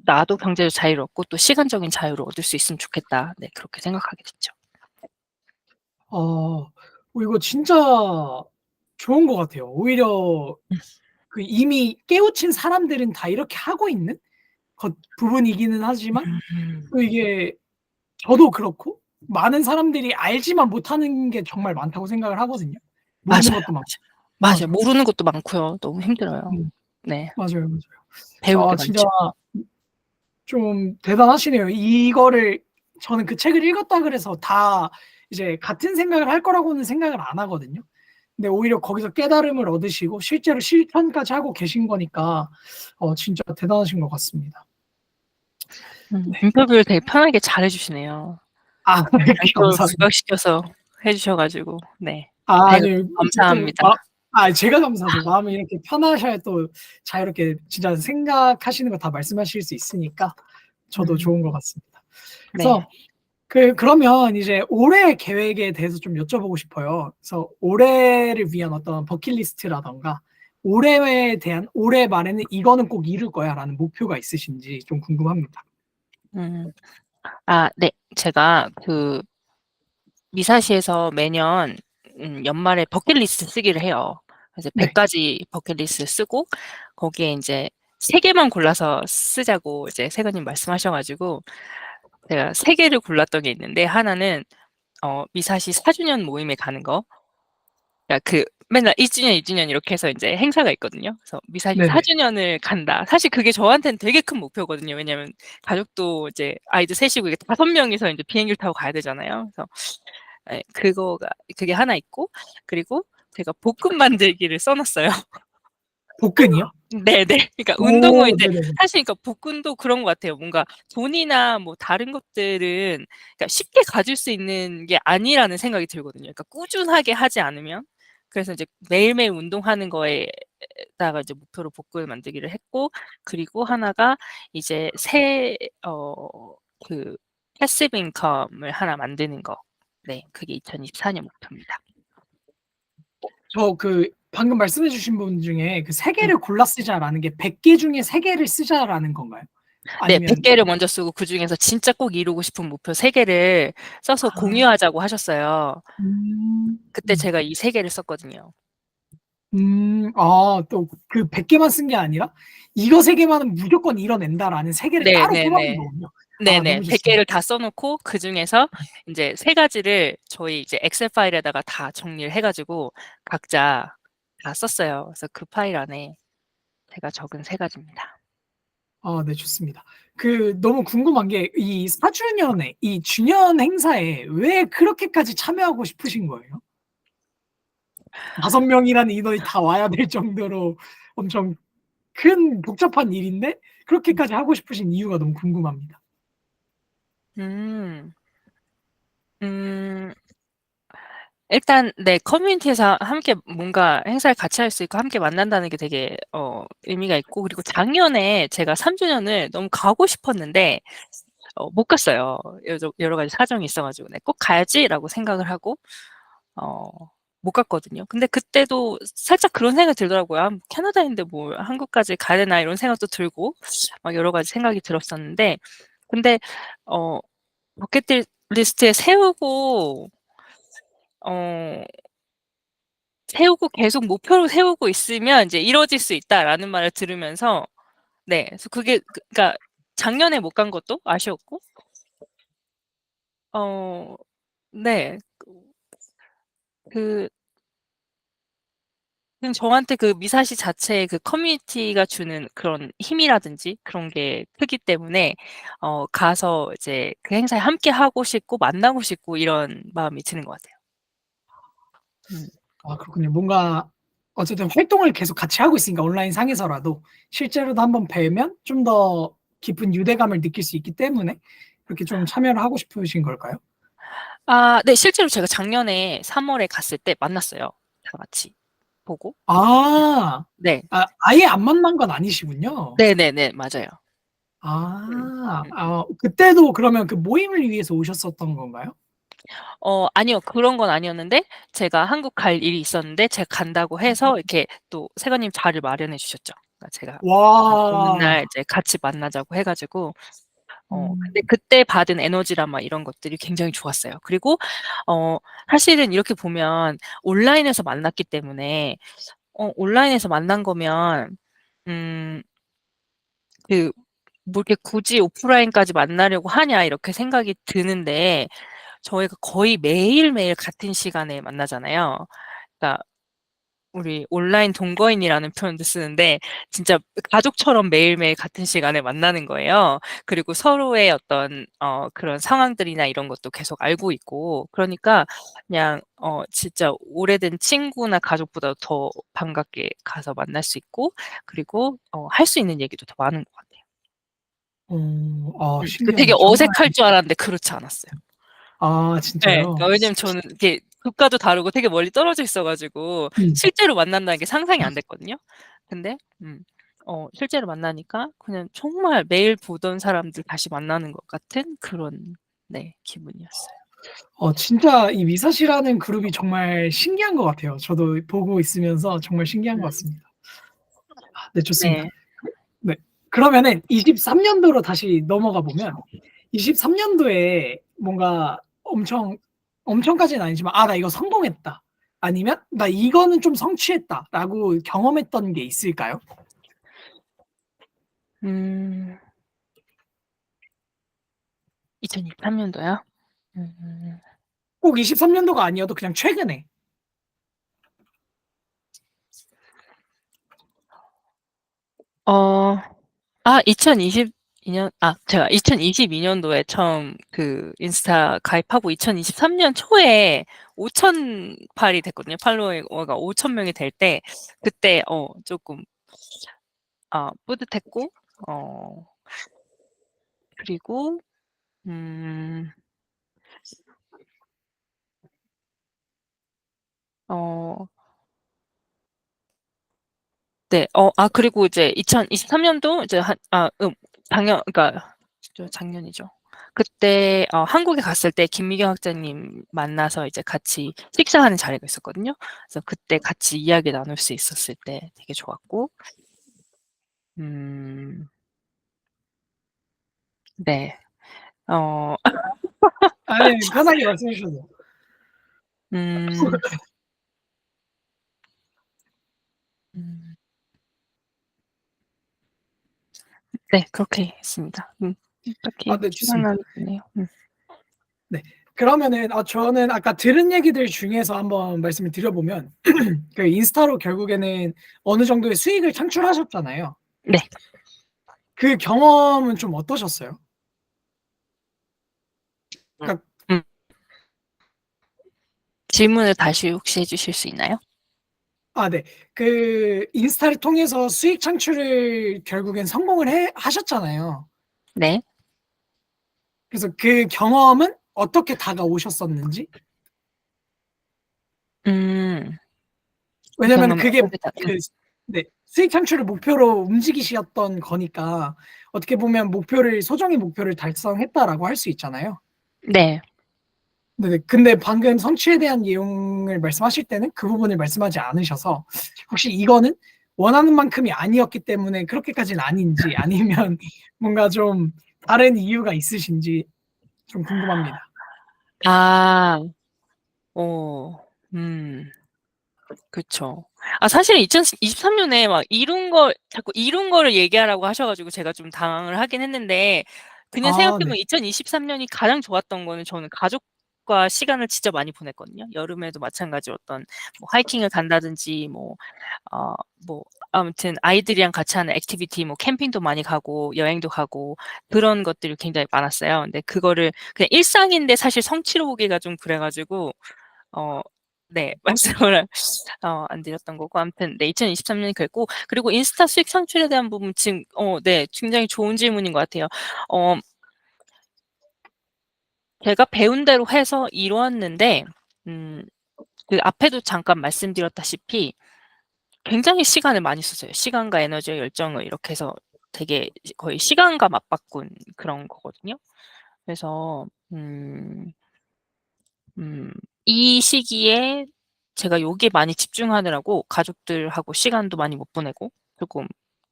'나도 경제적 자유를 얻고 또 시간적인 자유를 얻을 수 있으면 좋겠다.' 네 그렇게 생각하게 됐죠.
이거 진짜 좋은 것 같아요. 오히려
음.
이미 깨우친 사람들은 다 이렇게 하고 있는 부분이기는 하지만
음.
또 이게 저도 그렇고 많은 사람들이 알지만 못하는 게 정말 많다고 생각을 하거든요.
맞아요,
모르는 것도 많고.
맞아요. 맞아요.
맞아요.
모르는 것도 많고요. 너무 힘들어요.
음.
네.
맞아요, 맞아요.
배울 게
진짜
많죠.
좀 대단하시네요. 이거를 저는 그 책을 읽었다 그래서 다 이제 같은 생각을 할 거라고는 생각을 안 하거든요. 근데 오히려 거기서 깨달음을 얻으시고 실제로 실천까지 하고 계신 거니까 진짜 대단하신 것 같습니다. 네.
인터뷰를 되게 편하게 잘해 주시네요.
네.
장점을
감사합니다.
부각시켜서 해 주셔 가지고 네. 배가
아니요. 이렇게
감사합니다.
제가 감사하죠. 마음이 이렇게 편하셔야 또 자유롭게 진짜 생각하시는 거 다 말씀하실 수 있으니까 저도
음
좋은 것 같습니다.
네.
그래서 그러면 이제 올해 계획에 대해서 좀 여쭤보고 싶어요. 그래서 올해를 위한 어떤 버킷리스트라던가 올해에 대한 올해 말에는 이거는 꼭 이룰 거야라는 목표가 있으신지 좀 궁금합니다.
음. 네. 제가 그 미사시에서 매년 연말에 버킷리스트 쓰기를 해요. 그래서 100
네.
가지 버킷리스트 쓰고 거기에 인제 3 개만 골라서 쓰자고 이제 세관님 말씀하셔 가지고 제가 3 개를 골랐던 게 있는데 하나는 미사시 4 주년 모임에 가는 거. 그러니까 그 맨날 1 주년, 2 주년 이렇게 해서 인제 행사가 있거든요. 그래서 '미사시 4
네네.
주년을 간다.' 사실 그게 저한테는 되게 큰 목표거든요. 왜냐면 가족도 이제 아이들 셋이고 이게 5 명이서 인제 비행기를 타고 가야 되잖아요. 그래서 예 그게 하나 있고 그리고 제가 볶음 만들기를 써 놨어요.
복근이요?
네네. 그러니까 운동을
오
이제
네네네.
사실 그러니까 복근도 그런 것 같아요. 뭔가 돈이나 뭐 다른 것들은 그러니까 쉽게 가질 수 있는 게 아니라는 생각이 들거든요. 그러니까 꾸준하게 하지 않으면. 그래서 이제 매일매일 운동하는 거에다가 이제 목표로 복근을 만들기를 했고 그리고 하나가 이제 그 패시브 인컴을 하나 만드는 거. 네. 그게 2024년 목표입니다.
저 방금 말씀해 주신 분 중에 그 "3
음.
개를 골라 쓰자."라는 게 100개 중에 3 개를 쓰자라는 건가요?
네. 100
아니면
개를 먼저 쓰고 그중에서 진짜 꼭 이루고 싶은 목표 3 개를 써서
아.
공유하자고 하셨어요.
음.
그때 제가 이 3 개를 썼거든요.
또 100 개만 쓴 게 아니라 '이거 3 개만은 무조건 이뤄낸다.'라는 3 개를 따로 꼽아 놓은
네네네.
거군요. 아
네네.
너무
100
좋습니다.
개를 다 써 놓고 그중에서 인제 3 가지를 저희 이제 엑셀 파일에다가 다 정리를 해 가지고 각자 다 썼어요. 그래서 그 파일 안에 제가 적은 3 가지입니다.
아 네 좋습니다. 너무 궁금한 게 이 4 주년에 이 주년 행사에 왜 그렇게까지 참여하고 싶으신 거예요? 5 명이라는 인원이 다 와야 될 정도로 엄청 큰 복잡한 일인데 그렇게까지 하고 싶으신 이유가 너무 궁금합니다.
음. 음. 일단 네 커뮤니티에서 함께 뭔가 행사를 같이 할 수 있고 함께 만난다는 게 되게 의미가 있고 그리고 작년에 제가 3 주년을 너무 가고 싶었는데 못 갔어요. 여러 가지 사정이 있어 가지고 '네 꼭 가야지.'라고 생각을 하고 어 못 갔거든요. 근데 그때도 살짝 그런 생각이 들더라고요. '아 캐나다인데 뭐 한국까지 가야 되나.' 이런 생각도 들고 막 여러 가지 생각이 들었었는데 근데 어 버킷 리스트에 어 세우고 계속 목표로 세우고 있으면 이제 "이뤄질 수 있다."라는 말을 들으면서 네 그래서 그게 그러니까 작년에 못 간 것도 아쉬웠고 어 네. 그 그냥 저한테 그 미사시 자체의 그 커뮤니티가 주는 그런 힘이라든지 그런 게 크기 때문에 가서 이제 그 행사에 함께 하고 싶고 만나고 싶고 이런 마음이 드는 것 같아요. 음.
아 그렇군요. 뭔가 어쨌든 활동을 계속 같이 하고 있으니까 온라인 상에서라도 실제로도 한번 뵈면 좀 더 깊은 유대감을 느낄 수 있기 때문에 그렇게 좀 참여를 하고 싶으신 걸까요?
네. 실제로 제가 작년에 3 월에 갔을 때 만났어요, 다 같이 보고.
아.
네.
아예 안 만난 건 아니시군요.
네네네. 맞아요. 음.
그때도 그러면 그 모임을 위해서 오셨었던 건가요?
아니요. 그런 건 아니었는데 제가 한국 갈 일이 있었는데 제가 간다고 해서 이렇게 또 세관님 자리를 마련해 주셨죠. 그러니까 제가 오는 날
와.
이제 같이 만나자고 해 가지고 근데
음.
그때 받은 에너지랑 막 이런 것들이 굉장히 좋았어요. 그리고 어 사실은 이렇게 보면 온라인에서 만났기 때문에 온라인에서 만난 거면 음 그 뭐 이렇게 '굳이 오프라인까지 만나려고 하냐.' 이렇게 생각이 드는데 저희가 거의 매일매일 같은 시간에 만나잖아요. 그러니까 우리 온라인 동거인이라는 표현도 쓰는데 진짜 가족처럼 매일매일 같은 시간에 만나는 거예요. 그리고 서로의 어떤 그런 상황들이나 이런 것도 계속 알고 있고 그러니까 그냥 진짜 오래된 친구나 가족보다 더 반갑게 가서 만날 수 있고 그리고 할 수 있는 얘기도 더 많은 것 같아요. 되게
신기하네요. 정말
어색할 줄 알았는데 그렇지 않았어요. 예.
진짜요?
그러니까 왜냐면 저는 이렇게 국가도 다르고 되게 멀리 떨어져 있어 가지고
음.
실제로 만난다는 게 상상이 안 됐거든요. 근데 실제로 만나니까 그냥 정말 매일 보던 사람들 다시 만나는 것 같은 그런 네, 기분이었어요.
진짜 이 미사시라는 그룹이 정말 신기한 것 같아요. 저도 보고 있으면서 정말 신기한 것
음.
같습니다. 네, 좋습니다.
네.
네. 그러면은 23 년도로 다시 넘어가 보면 23 년도에 뭔가 엄청까지는 아니지만 '아 나 이거 성공했다.' 아니면 '나 이거는 좀 성취했다.'라고 경험했던 게 있을까요?
음. 2023 년도요? 음.
꼭 23 년도가 아니어도 그냥 최근에.
어. 2022 년 제가 2022 년도에 처음 그 인스타 가입하고 2023년 초에 5,000 팔이 됐거든요. 팔로워가 5,000 명이 될 때 그때 쪼끔 뿌듯했고 어 그리고 음 어 네. 그리고 이제 2023 년도 이제 그러니까 작년이죠. 그때 한국에 갔을 때 김미경 학자님 만나서 이제 같이 식사하는 자리가 있었거든요. 그래서 그때 같이 이야기 나눌 수 있었을 때 되게 좋았고 음 네. 어
아니 편하게 말씀해 주셔도 돼요.
음 음 네, 그렇게 했습니다. 딱히
네 좋습니다.
생각나는 게 없네요.
네. 그러면은 저는 아까 들은 얘기들 중에서 한번 말씀을 드려보면 그 인스타로 결국에는 어느 정도의 수익을 창출하셨잖아요.
네.
그 경험은 좀 어떠셨어요?
음.
그러니까
음. 질문을 다시 혹시 해 주실 수 있나요?
네. 그 인스타를 통해서 수익 창출을 결국엔 성공을 하셨잖아요.
네.
그래서 그 경험은 어떻게 다가오셨었는지?
음. 그
왜냐면은
경험을
그게
어떻게
네. 수익 창출을 목표로 움직이셨던 거니까 어떻게 보면 소정의 목표를 달성했다라고 할 수 있잖아요.
네.
네네. 근데 방금 성취에 대한 내용을 말씀하실 때는 그 부분을 말씀하지 않으셔서 혹시 이거는 원하는 만큼이 아니었기 때문에 그렇게까지는 아닌지 아니면 뭔가 좀 다른 이유가 있으신지 좀 궁금합니다.
아. 어. 음. 그쵸. 사실은 2023 년에 막 자꾸 이룬 거를 얘기하라고 하셔 가지고 제가 좀 당황을 하긴 했는데 그냥 생각해
네.
보면 2023 년이 가장 좋았던 거는 저는 가족과 시간을 진짜 많이 보냈거든요. 여름에도 마찬가지로 어떤 뭐 하이킹을 간다든지 어 뭐 아무튼 아이들이랑 같이 하는 액티비티 캠핑도 많이 가고 여행도 가고 그런 것들이 굉장히 많았어요. 근데 그거를 그냥 일상인데 사실 성취로 보기가 좀 그래 가지고 어 네. 말씀을 안 드렸던 거고 아무튼 네 2023 년이 그랬고 그리고 인스타 수익 창출에 대한 부분 지금 네 굉장히 좋은 질문인 것 같아요. 어 제가 배운 대로 해서 이루었는데 음 그 앞에도 잠깐 말씀드렸다시피 굉장히 시간을 많이 썼어요. 시간과 에너지와 열정을 이렇게 해서 되게 이제 거의 시간과 맞바꾼 그런 거거든요. 그래서 음 이 시기에 제가 여기에 많이 집중하느라고 가족들하고 시간도 많이 못 보내고 쪼끔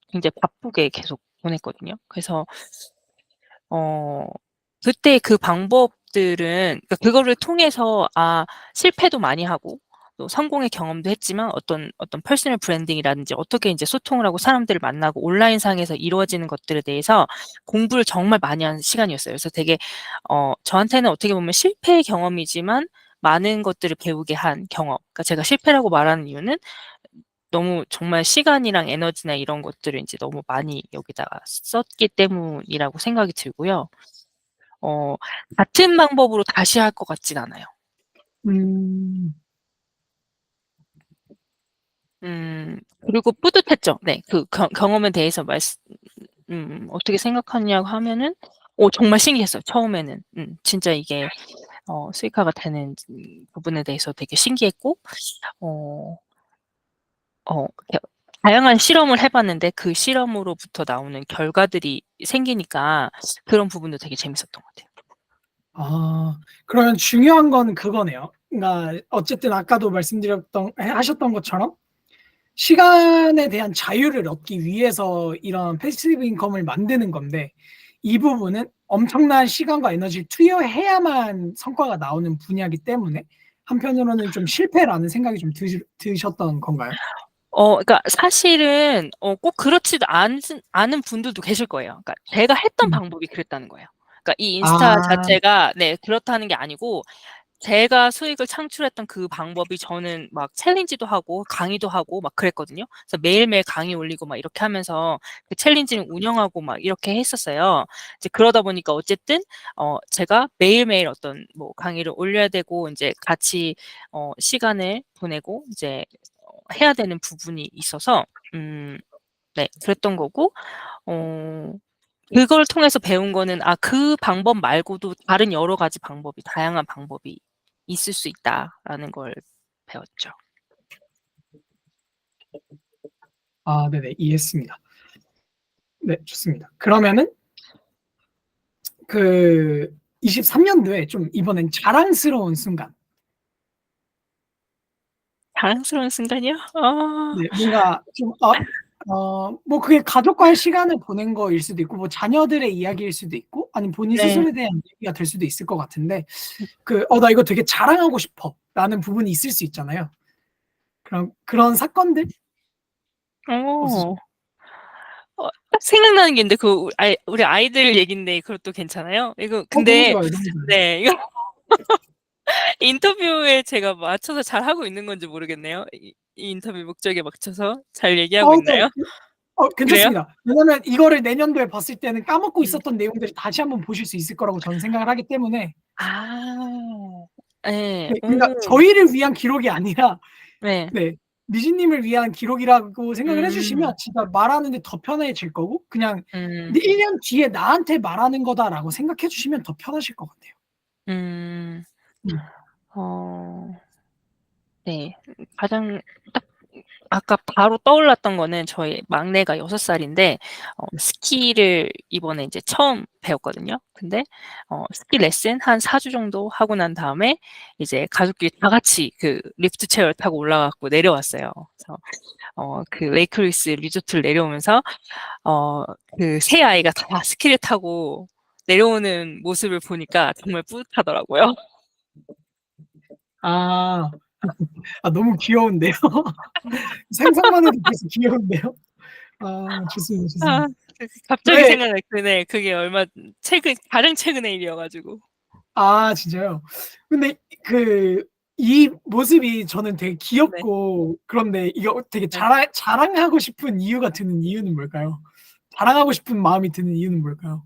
굉장히 바쁘게 계속 보냈거든요. 그래서 어 그때 그 방법들은 그러니까 그거를 통해서 실패도 많이 하고 또 성공의 경험도 했지만 어떤 퍼스널 브랜딩이라든지 어떻게 인제 소통을 하고 사람들을 만나고 온라인상에서 이루어지는 것들에 대해서 공부를 정말 많이 한 시간이었어요. 그래서 되게 저한테는 어떻게 보면 실패의 경험이지만 많은 것들을 배우게 한 경험. 그러니까 제가 실패라고 말하는 이유는 너무 정말 시간이랑 에너지나 이런 것들을 인제 너무 많이 여기다가 썼기 때문이라고 생각이 들고요. 어 같은 방법으로 다시 할 것 같진 않아요.
음.
그리고 뿌듯했죠. 네. 그 경험에 대해서 어떻게 생각하냐고 하면은 정말 신기했어요 처음에는. 진짜 이게 수익화가 되는 부분에 대해서 되게 신기했고 어 이렇게 다양한 실험을 해 봤는데 그 실험으로부터 나오는 결과들이 생기니까 그런 부분도 되게 재밌었던 것 같아요.
아 그러면 중요한 건 그거네요. 그러니까 어쨌든 아까도 말씀드렸던 하셨던 것처럼 시간에 대한 자유를 얻기 위해서 이런 패시브 인컴을 만드는 건데 이 부분은 엄청난 시간과 에너지를 투여해야만 성과가 나오는 분야이기 때문에 한편으로는 좀 실패라는 생각이 좀 드셨던 건가요?
그러니까 사실은 꼭 그렇지도 않은 분들도 계실 거예요. 그러니까 제가 했던
음.
방법이 그랬다는 거예요. 그러니까 이 인스타
아.
자체가 네 그렇다는 게 아니고 제가 수익을 창출했던 그 방법이 저는 막 챌린지도 하고 강의도 하고 막 그랬거든요. 그래서 매일매일 강의 올리고 막 이렇게 하면서 그 챌린지를 운영하고 막 이렇게 했었어요. 이제 그러다 보니까 어쨌든 제가 매일매일 어떤 뭐 강의를 올려야 되고 인제 같이 시간을 보내고 이제 해야 되는 부분이 있어서 네 그랬던 거고 어 그걸 통해서 배운 거는 '아 그 방법 말고도 다른 여러 가지 방법이 다양한 방법이 있을 수 있다.'라는 걸 배웠죠.
아 네네. 이해했습니다. 네 좋습니다. 그러면은 그 23 년도에 좀 이번엔 자랑스러운 순간
자랑스러운 순간이요? 아.
네 뭔가 좀 뭐 그게 가족과의 시간을 보낸 거일 수도 있고 뭐 자녀들의 이야기일 수도 있고 아니면 본인
네.
스스로에 대한 얘기가 될 수도 있을 것 같은데 그 '나 이거 되게 자랑하고 싶어.'라는 부분이 있을 수 있잖아요. 그런 사건들
어.
없으신가요?
딱 생각나는 게 있는데 우리 아이들 얘긴데 그것도 괜찮아요? 이거
너무
근데
좋아요, 너무 좋아요.
네 이거 인터뷰에 제가 맞춰서 잘하고 있는 건지 모르겠네요. 이 인터뷰 목적에 맞춰서 잘 얘기하고
네.
있나요? 그래요?
괜찮습니다. 왜냐면 이거를 내년도에 봤을 때는 까먹고
음.
있었던 내용들을 다시 한번 보실 수 있을 거라고 저는 생각을 하기 때문에
아. 예.
네 그러니까 저희를 위한 기록이 아니라
네.
네 미진 님을 위한 기록이라고 생각을 해 주시면
음.
진짜 말하는 데 더 편해질 거고 그냥
음.
'일 년 뒤에 나한테 말하는 거다.'라고 생각해 주시면 더 편하실 것 같아요.
음.
음.
어 네. 가장 딱 아까 바로 떠올랐던 거는 저희 막내가 6 살인데 스키를 이번에 인제 처음 배웠거든요. 근데 스키 레슨 한 4주 정도 하고 난 다음에 이제 가족끼리 다 같이 그 리프트 체어를 타고 올라가 갖고 내려왔어요. 그래서 그 레이크 루이스 리조트를 내려오면서 어 그 세 아이가 다 스키를 타고 내려오는 모습을 보니까 정말 뿌듯하더라고요.
아. 너무 귀여운데요. 상상만 해도 벌써 귀여운데요. 좋습니다,
아
좋습니다.
갑자기
왜
생각나요. 네. 그게 가장 최근의 일이어 가지고.
진짜요? 근데 그 이 모습이 저는 되게
네.
귀엽고 그런데 이거 되게
네.
자랑하고 싶은 이유가 드는 이유는 뭘까요? 자랑하고 싶은 마음이 드는 이유는 뭘까요?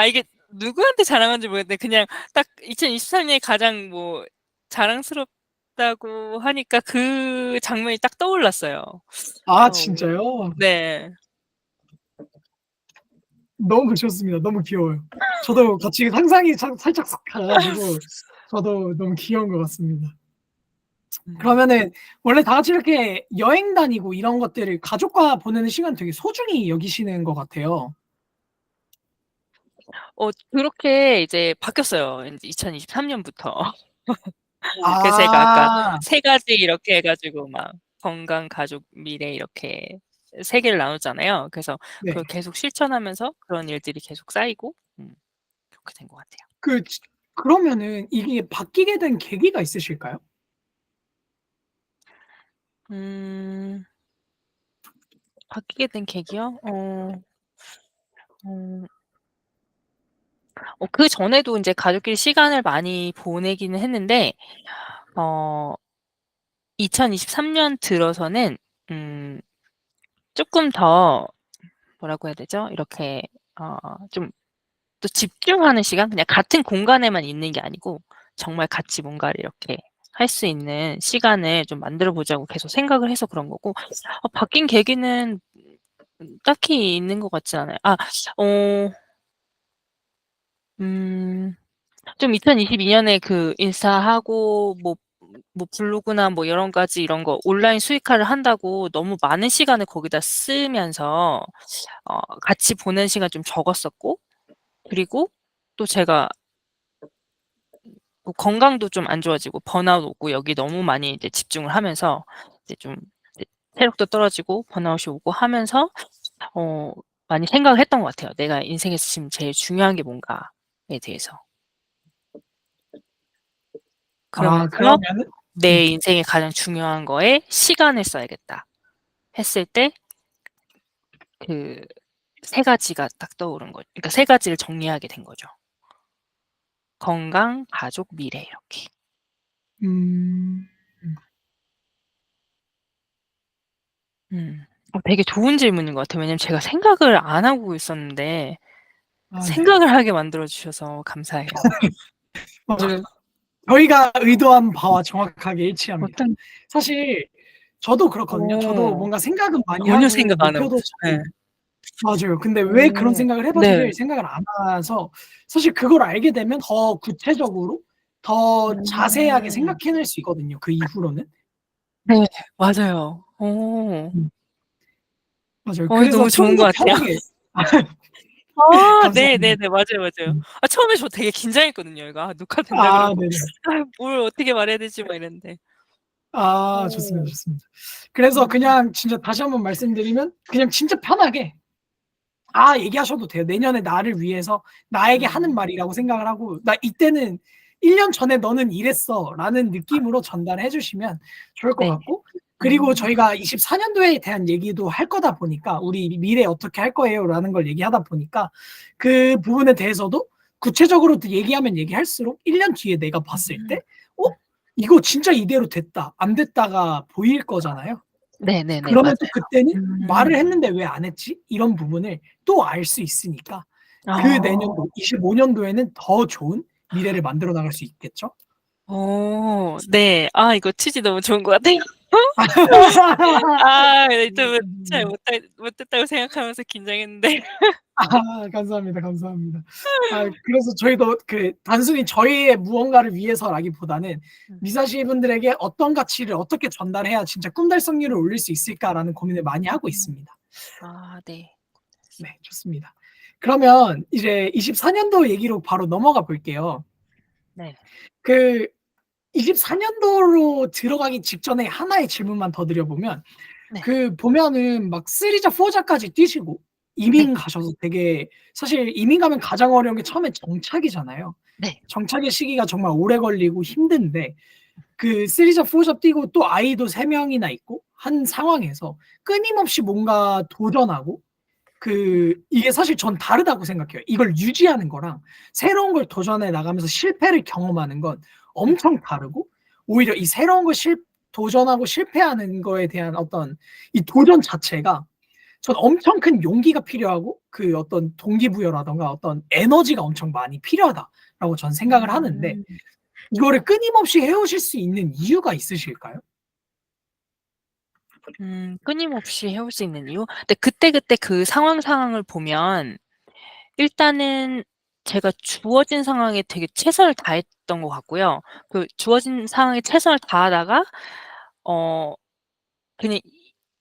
이게 누구한테 자랑하는지 모르겠는데 그냥 딱 2023 년에 가장 뭐 자랑스럽다고 하니까 그 장면이 딱 떠올랐어요. 그래서
진짜요?
네.
너무 좋습니다. 너무 귀여워요. 저도 같이 상상이 살짝 싹 가 가지고 저도 너무 귀여운 것 같습니다.
음.
그러면은 원래 다 같이 이렇게 여행 다니고 이런 것들을 가족과 보내는 시간 되게 소중히 여기시는 것 같아요.
그렇게 이제 바뀌었어요. 인제 2023 년부터. 그래서 제가 아까
아.
3 가지 이렇게 해 가지고 막 건강, 가족, 미래 이렇게 3 개를 나눴잖아요. 그래서
네.
그걸 계속 실천하면서 그런 일들이 계속 쌓이고 그렇게 된 것 같아요.
그 지 그러면은 이게 바뀌게 된 계기가 있으실까요?
음. 바뀌게 된 계기요? 어 그전에도 인제 가족끼리 시간을 많이 보내기는 했는데 어 2023년 들어서는 음 쪼끔 더 뭐라고 해야 되죠? 이렇게 좀 또 집중하는 시간? 그냥 같은 공간에만 있는 게 아니고 정말 같이 뭔가를 이렇게 할 수 있는 시간을 좀 만들어 보자고 계속 생각을 해서 그런 거고 바뀐 계기는 딱히 있는 것 같진 않아요. 어 음 좀 2022 년에 그 인스타하고 뭐 블로그나 뭐 여러 가지 이런 거 온라인 수익화를 한다고 너무 많은 시간을 거기다 쓰면서 같이 보낸 시간이 좀 적었었고 그리고 또 제가 뭐 건강도 좀 안 좋아지고 번아웃 오고 여기 너무 많이 이제 집중을 하면서 이제 좀 이제 체력도 떨어지고 번아웃이 오고 하면서 많이 생각을 했던 것 같아요. '내가 인생에서 지금 제일 중요한 게 뭔가.'에 대해서.
아
그러면서
그러면은
'내 인생에 가장 중요한 거에 시간을 써야겠다.' 했을 때 그 세 가지가 딱 떠오른 거죠. 그러니까 세 가지를 정리하게 된 거죠. 건강, 가족, 미래 이렇게.
음.
음. 되게 좋은 질문인 것 같아요. 왜냐면 제가 생각을 안 하고 있었는데
아 네.
생각을 하게 만들어 주셔서 감사해요.
맞아요. 저희가 의도한 바와 정확하게 일치합니다.
어떤
사실 저도 그렇거든요. 저도
어
뭔가 생각은 많이
전혀
하고
생각 안 하고
목표도
있어요. 예.
잡고 맞아요. 근데 왜 그런
어.
생각을 해
네.
보지를 생각을 안 해서 사실 그걸 알게 되면 더 구체적으로 더 자세하게
음.
생각해낼 수 있거든요, 그 이후로는.
네. 맞아요. 어.
음. 맞아요. 그래서
너무
좀
좋은 것
더
같아요.
편하게 감사합니다.
네네네. 맞아요, 맞아요. 처음에 저 되게 긴장했거든요. 이거 녹화된다
아
그러고
네네.
뭘 어떻게 말해야 될지 막 이랬는데.
아 좋습니다,
어.
좋습니다. 그래서
음.
그냥 진짜 다시 한번 말씀드리면 그냥 진짜 편하게 다 얘기하셔도 돼요. 내년에 나를 위해서 나에게 하는
음.
말이라고 생각을 하고 "나 이때는 1년 전에 너는 이랬어."라는 느낌으로 전달해 주시면 좋을 것
네.
같고 그리고
음.
저희가 24 년도에 대한 얘기도 할 거다 보니까 "우리 미래 어떻게 할 거예요?"라는 걸 얘기하다 보니까 그 부분에 대해서도 구체적으로 또 얘기하면 얘기할수록 1년 뒤에 내가 봤을 때
음.
'어 이거 진짜 이대로 됐다. 안 됐다.'가 보일 거잖아요.
네네네.
그러면 또
맞아요.
그때는 '말을
음.
했는데 왜 안 했지?' 이런 부분을 또 알 수 있으니까 그
어.
내년도 25 년도에는 더 좋은 미래를 만들어 나갈 수 있겠죠?
네. 이거 취지 너무 좋은 것 같아요. 좀 잘 못했다고 생각하면서 긴장했는데.
감사합니다, 감사합니다. 그래서 저희도 그 단순히 저희의 무언가를 위해서라기보다는
음.
미사시 분들에게 '어떤 가치를 어떻게 전달해야 진짜 꿈 달성률을 올릴 수 있을까.'라는 고민을 많이 하고
음.
있습니다.
네.
네 좋습니다. 그러면 이제 24 년도 얘기로 바로 넘어가 볼게요.
네.
그 24 년도로 들어가기 직전에 하나의 질문만 더 드려보면
네.
그 보면은 막 3 자 4 자까지 뛰시고
네.
이민 가셔서 되게 사실 이민 가면 가장 어려운 게 처음에 정착이잖아요.
네.
정착의 시기가 정말 오래 걸리고 힘든데 그 3 자 4 자 뛰고 또 아이도 3 명이나 있고 한 상황에서 끊임없이 뭔가 도전하고 이게 사실 전 다르다고 생각해요. 이걸 유지하는 거랑 새로운 걸 도전해 나가면서 실패를 경험하는 건
음.
엄청 다르고 오히려 이 새로운 걸 도전하고 실패하는 거에 대한 어떤 이 도전 자체가 전 엄청 큰 용기가 필요하고 그 어떤 동기부여라든가 어떤 에너지가 엄청 많이 필요하다라고 전 생각을 하는데
음.
이거를 끊임없이 해 오실 수 있는 이유가 있으실까요?
끊임없이 해올 수 있는 이유? 근데 그때그때 그 상황을 보면 일단은 제가 주어진 상황에 되게 최선을 다했던 것 같고요. 그 주어진 상황에 최선을 다하다가 어 그냥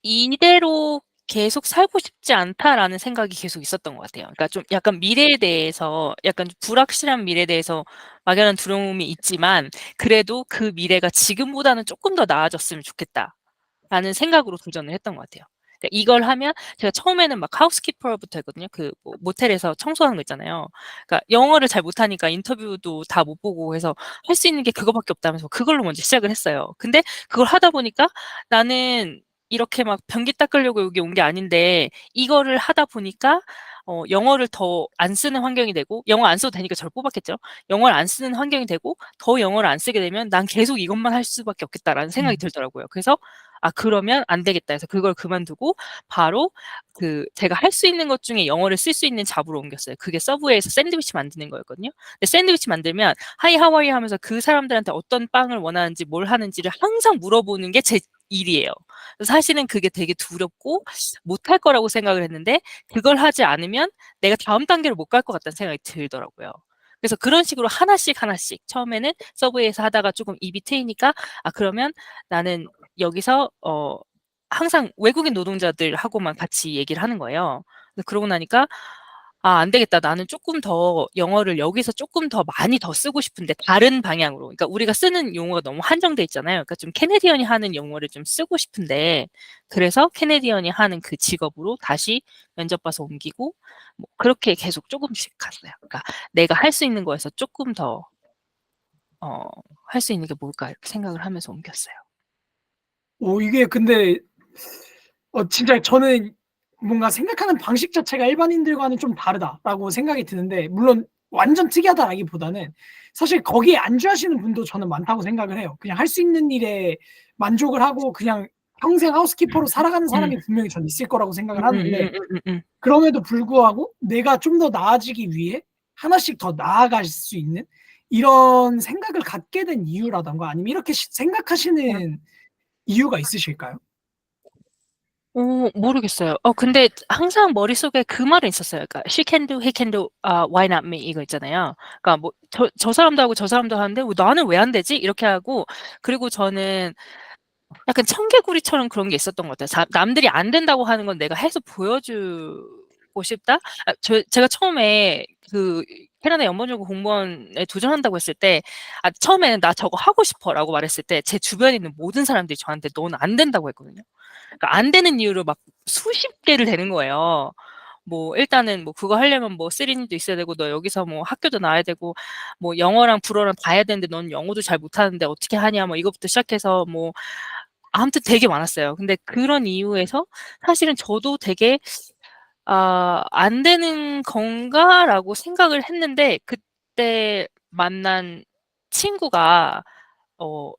'이대로 계속 살고 싶지 않다.'라는 생각이 계속 있었던 것 같아요. 그러니까 좀 약간 미래에 대해서 약간 좀 불확실한 미래에 대해서 막연한 두려움이 있지만 그래도 '그 미래가 지금보다는 쪼끔 더 나아졌으면 좋겠다.'라는 생각으로 도전을 했던 것 같아요. 그러니까 이걸 하면 제가 처음에는 막 하우스키퍼부터 했거든요. 그 뭐 모텔에서 청소하는 거 있잖아요. 그러니까 영어를 잘 못하니까 인터뷰도 다 못 보고 해서 할 수 있는 게 그거밖에 없다면서 그걸로 먼저 시작을 했어요. 근데 그걸 하다 보니까 나는 이렇게 막 변기 닦으려고 여기 온 게 아닌데 이거를 하다 보니까 영어를 더 안 쓰는 환경이 되고 영어 안 써도 되니까 저를 뽑았겠죠. 영어를 안 쓰는 환경이 되고 더 영어를 안 쓰게 되면 '난 계속 이것만 할 수밖에 없겠다.'라는 생각이 들더라고요. 그래서 '그러면 안 되겠다.' 해서 그걸 그만두고 바로 제가 할 수 있는 것 중에 영어를 쓸 수 있는 잡으로 옮겼어요. 그게 서브웨이에서 샌드위치 만드는 거였거든요. 근데 샌드위치 만들면 "Hi, how are you?" 하면서 그 사람들한테 어떤 빵을 원하는지 뭘 하는지를 항상 물어보는 게 제 일이에요. 사실은 그게 되게 두렵고 못할 거라고 생각을 했는데 그걸 하지 않으면 내가 다음 단계를 못 갈 것 같다는 생각이 들더라고요. 그래서 그런 식으로 하나씩 하나씩 처음에는 서브웨이에서 하다가 쪼금 입이 트이니까 그러면 나는 여기서 항상 외국인 노동자들하고만 같이 얘기를 하는 거예요. 그러고 나니까 '아 안 되겠다. 나는 쪼끔 더 영어를 여기서 쪼끔 더 많이 더 쓰고 싶은데 다른 방향으로.' 그러니까 우리가 쓰는 용어가 너무 한정돼 있잖아요. 그러니까 좀 캐네디언이 하는 용어를 좀 쓰고 싶은데 그래서 캐네디언이 하는 그 직업으로 다시 면접 봐서 옮기고 뭐 그렇게 계속 쪼금씩 갔어요. 그러니까 '내가 할 수 있는 거에서 쪼끔 더 할 수 있는 게 뭘까?' 이렇게 생각을 하면서 옮겼어요.
이게 근데 진짜 저는 뭔가 생각하는 방식 자체가 '일반인들과는 좀 다르다.'라고 생각이 드는데, 물론 완전 특이하다라기보다는 사실 거기에 안주하시는 분도 저는 많다고 생각을 해요. 그냥 할 수 있는 일에 만족을 하고 그냥 평생 하우스키퍼로 살아가는
음.
사람이 분명히 저는 있을 거라고 생각을 하는데,
음음음음음음.
그럼에도 불구하고 내가 좀 더 나아지기 위해 하나씩 더 나아갈 수 있는 이런 생각을 갖게 된 이유라든가, 아니면 이렇게 생각하시는 이유가 있으실까요?
모르겠어요. 근데 항상 머릿속에 그 말은 있었어요. 그러니까 "She can do, he can do, why not me?" 이거 있잖아요. 그러니까 뭐 저 사람도 하고 저 사람도 하는데 '왜 나는 왜 안 되지?' 이렇게 하고, 그리고 저는 약간 청개구리처럼 그런 게 있었던 것 같아요. 남들이 안 된다고 하는 건 내가 해서 보여주고 싶다? 제가 처음에 그 캐나다 연방정부 공무원에 도전한다고 했을 때, 처음에는 "나 저거 하고 싶어."라고 말했을 때 제 주변에 있는 모든 사람들이 저한테 "넌 안 된다."고 했거든요. 그러니까 안 되는 이유를 막 수십 개를 대는 거예요. 뭐 일단은 뭐 "그거 하려면 뭐 3D도 있어야 되고 너 여기서 뭐 학교도 나와야 되고 뭐 영어랑 불어랑 다 해야 되는데 넌 영어도 잘 못하는데 어떻게 하냐." 뭐 이것부터 시작해서 뭐 아무튼 되게 많았어요. 근데 그런 이유에서 사실은 저도 되게 '아 안 되는 건가?'라고 생각을 했는데, 그때 만난 친구가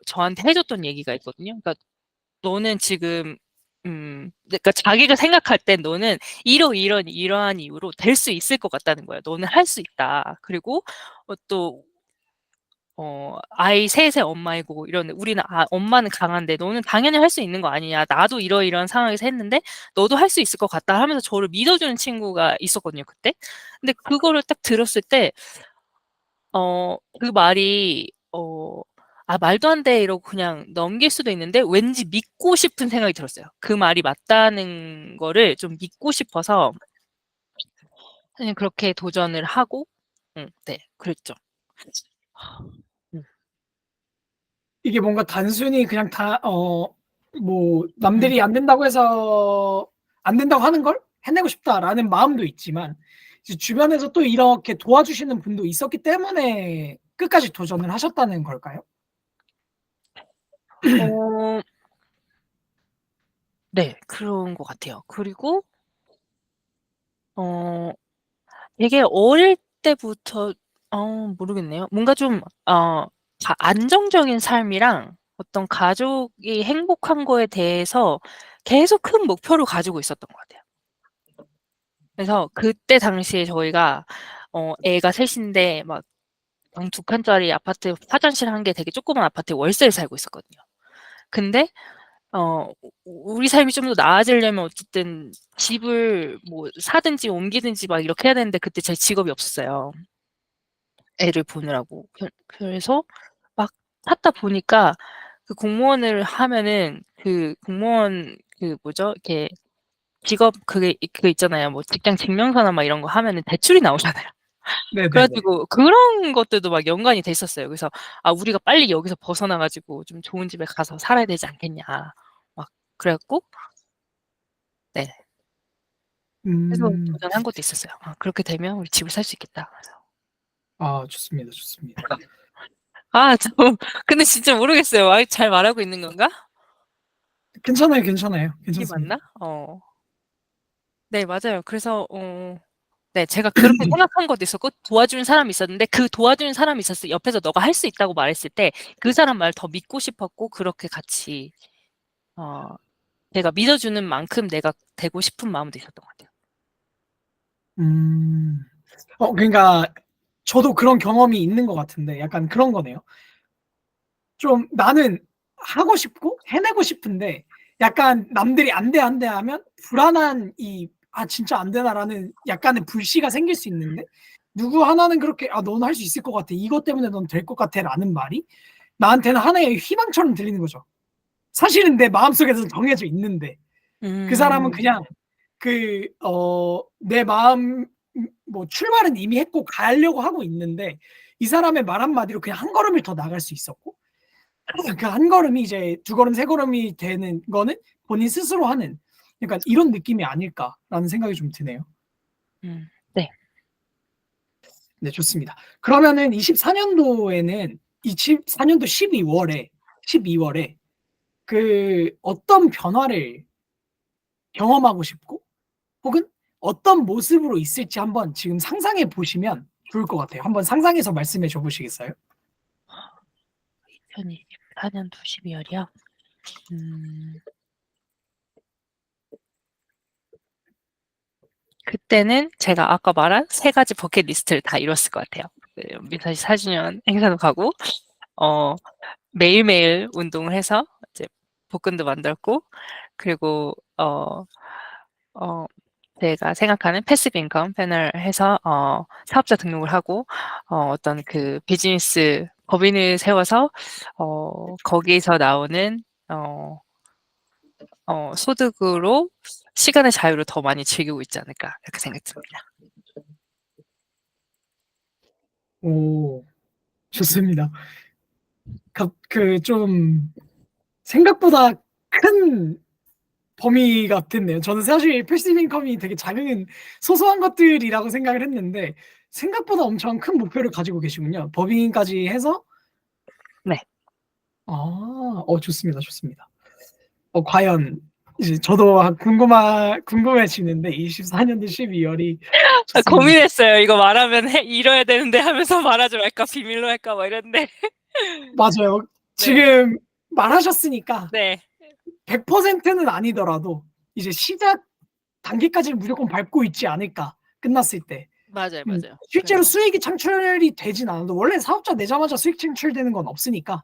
저한테 해 줬던 얘기가 있거든요. 그러니까 "너는 지금" 그러니까 자기가 생각할 땐 "너는 이러한 이유로 될 수 있을 것 같다."는 거예요. "너는 할 수 있다." 그리고 또 아이 셋의 엄마이고 이러는데 우리는 엄마는 강한데 "너는 당연히 할 수 있는 거 아니냐. 나도 이러이러한 상황에서 했는데 너도 할 수 있을 것 같다." 하면서 저를 믿어주는 친구가 있었거든요, 그때. 근데 그거를 딱 들었을 때 그 말이 '아 말도 안 돼.' 이러고 그냥 넘길 수도 있는데 왠지 믿고 싶은 생각이 들었어요. 그 말이 맞다는 거를 좀 믿고 싶어서 그냥 그렇게 도전을 하고 네 그랬죠. 음.
이게 뭔가 단순히 그냥 뭐
음.
남들이 안 된다고 해서 '안 된다고 하는 걸 해내고 싶다.'라는 마음도 있지만, 이제 주변에서 또 이렇게 도와주시는 분도 있었기 때문에 끝까지 도전을 하셨다는 걸까요?
어 네. 그런 것 같아요. 그리고 어 되게 어릴 때부터 모르겠네요. 뭔가 좀 안정적인 삶이랑 어떤 가족이 행복한 거에 대해서 계속 큰 목표를 가지고 있었던 것 같아요. 그래서 그때 당시에 저희가 애가 셋 인데 막 방 2 칸짜리 아파트 화장실 1개 되게 조그만 아파트에 월세를 살고 있었거든요. 근데 우리 삶이 좀 더 나아지려면 어쨌든 집을 뭐 사든지 옮기든지 막 이렇게 해야 되는데 그때 제 직업이 없었어요, 애를 보느라고. 그래서 막 하다 보니까 그 공무원을 하면은 그 공무원 그 뭐죠? 이렇게 직업 그거 있잖아요. 뭐 직장 증명서나 막 이런 거 하면은 대출이 나오잖아요. 그래
네네네.
가지고 그런 것들도 막 연관이 됐었어요. 그래서 '아 우리가 빨리 여기서 벗어나 가지고 좀 좋은 집에 가서 살아야 되지 않겠냐.' 막 그래 갖고 네. 그래서
음.
도전한 것도 있었어요. '아 그렇게 되면 우리 집을 살 수 있겠다.' 그래서.
좋습니다, 좋습니다.
저 근데 진짜 모르겠어요. 잘 말하고 있는 건가?
괜찮아요, 괜찮아요.
이게
괜찮습니다.
맞나? 네 맞아요. 그래서 네 제가 그렇게 생각한 것도 있었고 도와주는 사람이 있었는데 그 도와주는 사람이 옆에서 "너가 할 수 있다."고 말했을 때 그 사람 말을 더 믿고 싶었고 그렇게 같이 어 제가 믿어주는 만큼 내가 되고 싶은 마음도 있었던 것 같아요.
음. 그러니까 저도 그런 경험이 있는 것 같은데, 약간 그런 거네요. 좀 나는 하고 싶고 해내고 싶은데, 약간 남들이 "안 돼, 안 돼." 하면 불안한, '아 진짜 안 되나.'라는 약간의 불씨가 생길 수 있는데, 누구 하나는 그렇게 "아 너는 할 수 있을 것 같아. 이것 때문에 넌 될 것 같아."라는 말이 나한테는 하나의 희망처럼 들리는 거죠. 사실은 내 마음속에서 정해져 있는데, 그 사람은
음.
그냥 내 마음 뭐 출발은 이미 했고 가려고 하고 있는데 이 사람의 말 한마디로 그냥 한 걸음을 더 나갈 수 있었고 그 한 걸음이 이제 두 걸음 세 걸음이 되는 거는 본인 스스로 하는 약간 이런 느낌이 아닐까라는 생각이 좀 드네요.
네.
네, 좋습니다. 그러면은 24년도에는 24년도 12월에 그 어떤 변화를 경험하고 싶고 혹은 어떤 모습으로 있을지 한번 지금 상상해 보시면 좋을 것 같아요. 한번 상상해서 말씀해 줘 보시겠어요?
2024년도 12월이요? 그때는 제가 아까 말한 3가지 버킷리스트를 다 이뤘을 것 같아요. 그 미사시 4주년 행사도 가고 매일매일 운동을 해서 이제 복근도 만들었고 그리고 제가 생각하는 패시브 인컴 패널 해서 사업자 등록을 하고 어떤 그 비즈니스 법인을 세워서 거기에서 나오는 소득으로 시간의 자유를 더 많이 즐기고 있지 않을까 이렇게 생각이 듭니다.
오, 좋습니다. 좀 생각보다 큰 범위 같았네요. 저는 사실 패시브 인컴이 되게 작은 소소한 것들이라고 생각을 했는데 생각보다 엄청 큰 목표를 가지고 계시군요. 법인까지 해서
네.
좋습니다, 좋습니다. 과연 이제 저도 궁금해지는데 24년도 12월이 좋습니다.
고민했어요. 이거 말하면 이뤄야 되는데 하면서 말하지 말까 비밀로 할까 막 이랬는데.
맞아요.
네.
지금 말하셨으니까
네.
100%는 아니더라도 이제 시작 단계까지는 무조건 밟고 있지 않을까, 끝났을 때.
맞아요.
실제로
그래서
수익이 창출이 되진 않아도 원래 사업자 내자마자 수익 창출되는 건 없으니까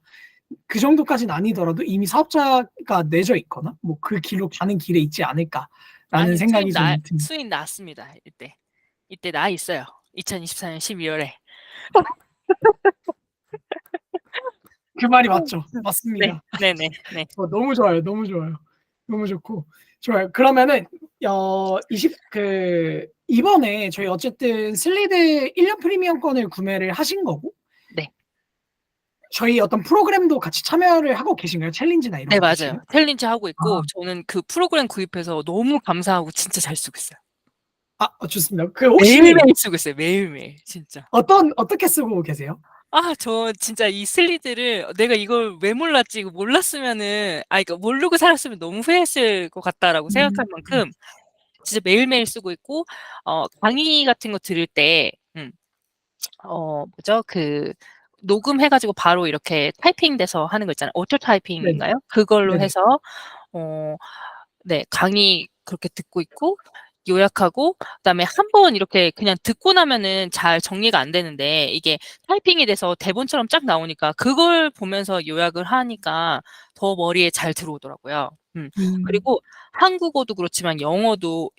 그 정도까지는 아니더라도 이미 사업자가 내져 있거나 뭐 그 길로 가는 길에 있지 않을까라는
아니
생각이 좀 듭니다.
수익 났습니다. 이때 나 있어요. 2024년 12월에.
그 말이 맞죠.
네.
맞습니다.
네네. 네.
너무 좋아요. 너무 좋아요. 너무 좋고. 좋아요. 그러면은 이번에 저희 어쨌든 슬리드 1년 프리미엄권을 구매를 하신 거고
네.
저희 어떤 프로그램도 같이 참여를 하고 계신가요? 챌린지나 이런
네,
것들이요?
맞아요. 챌린지 하고 있고
아.
저는 그 프로그램 구입해서 너무 감사하고 진짜 잘 쓰고 있어요.
좋습니다. 그 혹시
매일매일 쓰고 있어요. 매일매일 진짜.
어떻게 쓰고 계세요?
저 진짜 이 슬리드를 '내가 이걸 왜 몰랐지. 이거 몰랐으면은 그러니까 모르고 살았으면 너무 후회했을 것 같다.'라고 생각할
음.
만큼 진짜 매일매일 쓰고 있고 강의 같은 거 들을 때 뭐죠? 그 녹음해 가지고 바로 이렇게 타이핑돼서 하는 거 있잖아요. 오토
네네.
타이핑인가요? 그걸로
네네.
해서 어 네, 강의 그렇게 듣고 있고 요약하고 그다음에 한 번 이렇게 그냥 듣고 나면은 잘 정리가 안 되는데 이게 타이핑이 돼서 대본처럼 쫙 나오니까 그걸 보면서 요약을 하니까 더 머리에 잘 들어오더라고요.
음.
그리고 한국어도 그렇지만 영어도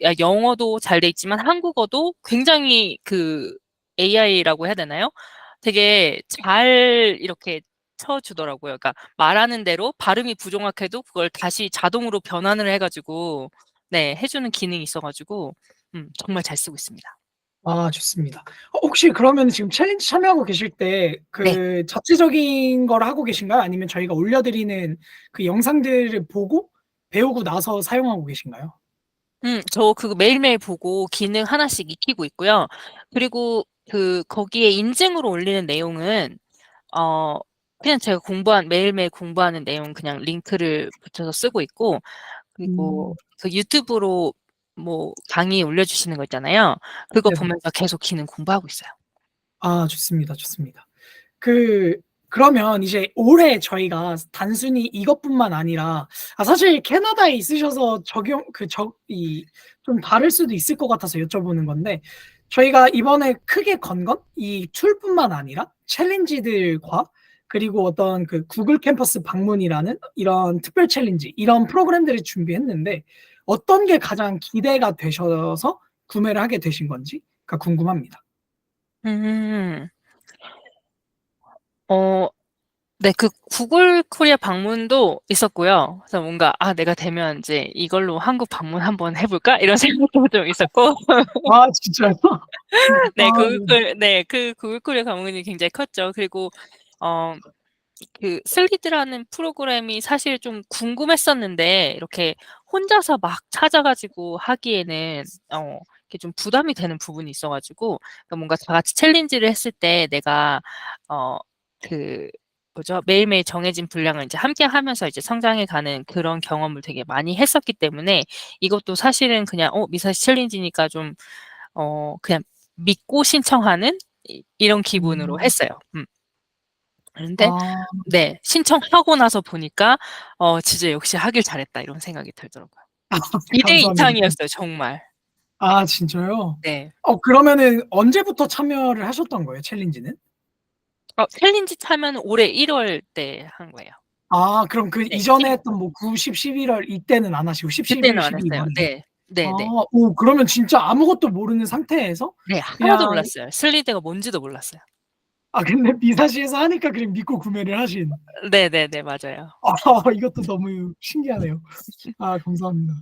잘 돼 있지만 한국어도 굉장히 그 AI라고 해야 되나요? 되게 잘 이렇게 쳐 주더라고요. 그러니까 말하는 대로 발음이 부정확해도 그걸 다시 자동으로 변환을 해 가지고 네, 해 주는 기능이 있어 가지고 정말 잘 쓰고 있습니다.
좋습니다. 혹시 그러면 지금 챌린지 참여하고 계실 때
네.
그 자체적인 걸 하고 계신가요? 아니면 저희가 올려드리는 그 영상들을 보고 배우고 나서 사용하고 계신가요?
저 그거 매일매일 보고 기능 하나씩 익히고 있고요. 그리고 거기에 인증으로 올리는 내용은 어 그냥 제가 매일매일 공부하는 내용 그냥 링크를 붙여서 쓰고 있고 그리고
음.
그 유튜브로 뭐 강의 올려주시는 거 있잖아요. 그거
네네.
보면서 계속 기능 공부하고 있어요.
좋습니다, 좋습니다. 그러면 이제 올해 저희가 단순히 이것뿐만 아니라 사실 캐나다에 있으셔서 좀 다를 수도 있을 것 같아서 여쭤보는 건데 저희가 이번에 크게 건 건 이 툴뿐만 아니라 챌린지들과 그리고 어떤 그 구글 캠퍼스 방문이라는 이런 특별 챌린지 이런 프로그램들을 준비했는데 어떤 게 가장 기대가 되셔서 구매를 하게 되신 건지가 궁금합니다.
음. 어 네. 그 구글 코리아 방문도 있었고요. 그래서 뭔가 '아 내가 되면 인제 이걸로 한국 방문 한번 해 볼까?' 이런 생각도 좀 있었고
아 진짜요?
네.
아 네.
그 구글 코리아 방문이 굉장히 컸죠. 그리고 어 그 슬리드라는 프로그램이 사실 좀 궁금했었는데 이렇게 혼자서 막 찾아 가지고 하기에는 이게 좀 부담이 되는 부분이 있어 가지고, 그러니까 뭔가 다 같이 챌린지를 했을 때 내가 어 그 뭐죠? 매일매일 정해진 분량을 인제 함께 하면서 이제 성장해 가는 그런 경험을 되게 많이 했었기 때문에 이것도 사실은 그냥 미사시 챌린지니까 좀 그냥 믿고 신청하는 이런 기분으로
음.
했어요. 그런데
아
네, 신청하고 나서 보니까 '진짜 역시 하길 잘했다.' 이런 생각이 들더라고요. 기대
감사합니다.
이상이었어요 정말.
아 진짜요?
네.
그러면은 언제부터 참여를 하셨던 거예요, 챌린지는?
챌린지 참여는 올해 1월 때 한 거예요.
아 그럼 그
네.
이전에
1 월.
했던 뭐 9, 10, 11월 이때는 안 하시고 10, 11,
그때는 안
12
했어요.
이번에.
네.
아
네네.
그러면 진짜 아무것도 모르는 상태에서
네. 하나도
그냥
몰랐어요. 슬리드가 뭔지도 몰랐어요.
근데 미사시에서 하니까 그냥 믿고 구매를 하신.
네네네. 맞아요.
아 이것도 너무 신기하네요. 아 감사합니다.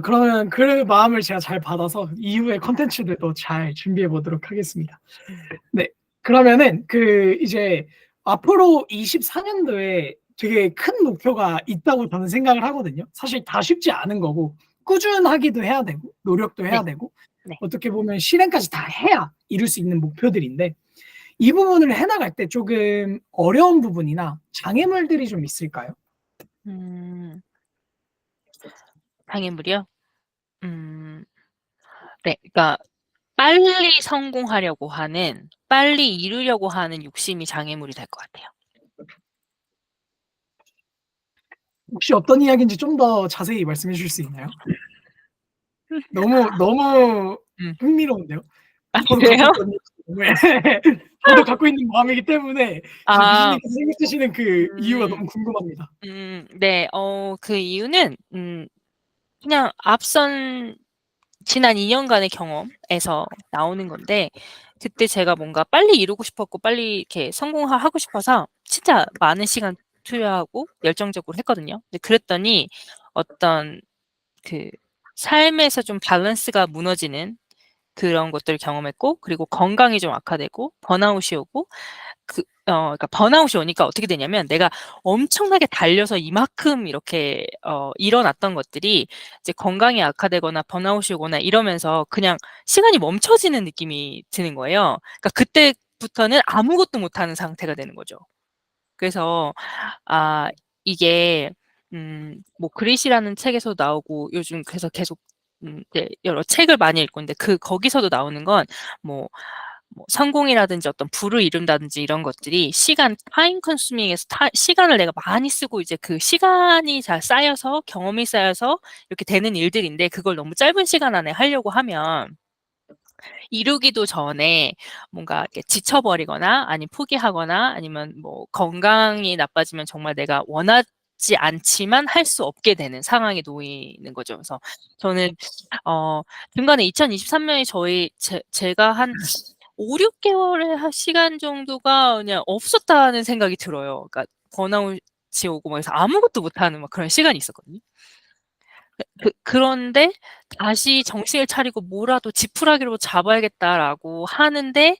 그러면 그 마음을 제가 잘 받아서 이후에 콘텐츠들도 잘 준비해 보도록 하겠습니다.
음.
네. 그러면은 이제 앞으로 24 년도에 되게 큰 목표가 있다고 저는 생각을 하거든요. 사실 다 쉽지 않은 거고 꾸준하기도 해야 되고 노력도
네.
해야 되고
네.
어떻게 보면 실행까지 다 해야 이룰 수 있는 목표들인데 이 부분을 해 나갈 때 쪼금 어려운 부분이나 장애물들이 좀 있을까요?
음. 장애물이요? 음. 네. 그러니까 빨리 성공하려고 하는, 빨리 이루려고 하는 욕심이 장애물이 될 것 같아요.
혹시 어떤 이야기인지 좀 더 자세히 말씀해 주실 수 있나요? 너무
음.
흥미로운데요.
아
저도 갖고
그래요?
있거든요. 네. 저도 갖고 있는 마음이기 때문에 지금
아.
비즈니스 생각 쓰시는 그 이유가
음.
너무 궁금합니다.
네. 그 이유는 그냥 앞선 지난 2 년간의 경험에서 나오는 건데, 그때 제가 뭔가 빨리 이루고 싶었고 빨리 이렇게 하고 싶어서 진짜 많은 시간 투여하고 열정적으로 했거든요. 근데 그랬더니 어떤 그 삶에서 좀 밸런스가 무너지는 그런 것들을 경험했고, 그리고 건강이 좀 악화되고 번아웃이 오고, 그러니까 번아웃이 오니까 어떻게 되냐면 내가 엄청나게 달려서 이만큼 이렇게 일어났던 것들이 이제 건강이 악화되거나 번아웃이 오거나 이러면서 그냥 시간이 멈춰지는 느낌이 드는 거예요. 그러니까 그때부터는 아무것도 못하는 상태가 되는 거죠. 그래서 아 이게 뭐 그릿이라는 책에서 나오고, 요즘 그래서 계속 이제 여러 책을 많이 읽고 있는데 거기서도 나오는 건 뭐 성공이라든지 어떤 부를 이룬다든지 이런 것들이 타임 컨수밍해서 시간을 내가 많이 쓰고 이제 그 시간이 잘 쌓여서 경험이 쌓여서 이렇게 되는 일들인데, 그걸 너무 짧은 시간 안에 하려고 하면 이루기도 전에 뭔가 이렇게 지쳐 버리거나 아니면 포기하거나 아니면 뭐 건강이 나빠지면 정말 내가 원하지 않지만 할 수 없게 되는 상황에 놓이는 거죠. 그래서 저는 중간에 2023 년에 제가 한 5-6 개월의 시간 정도가 그냥 없었다는 생각이 들어요. 그러니까 번아웃이 오고 막 해서 아무것도 못하는 막 그런 시간이 있었거든요. 그런데 다시 정신을 차리고 '뭐라도 지푸라기로 잡아야겠다.'라고 하는데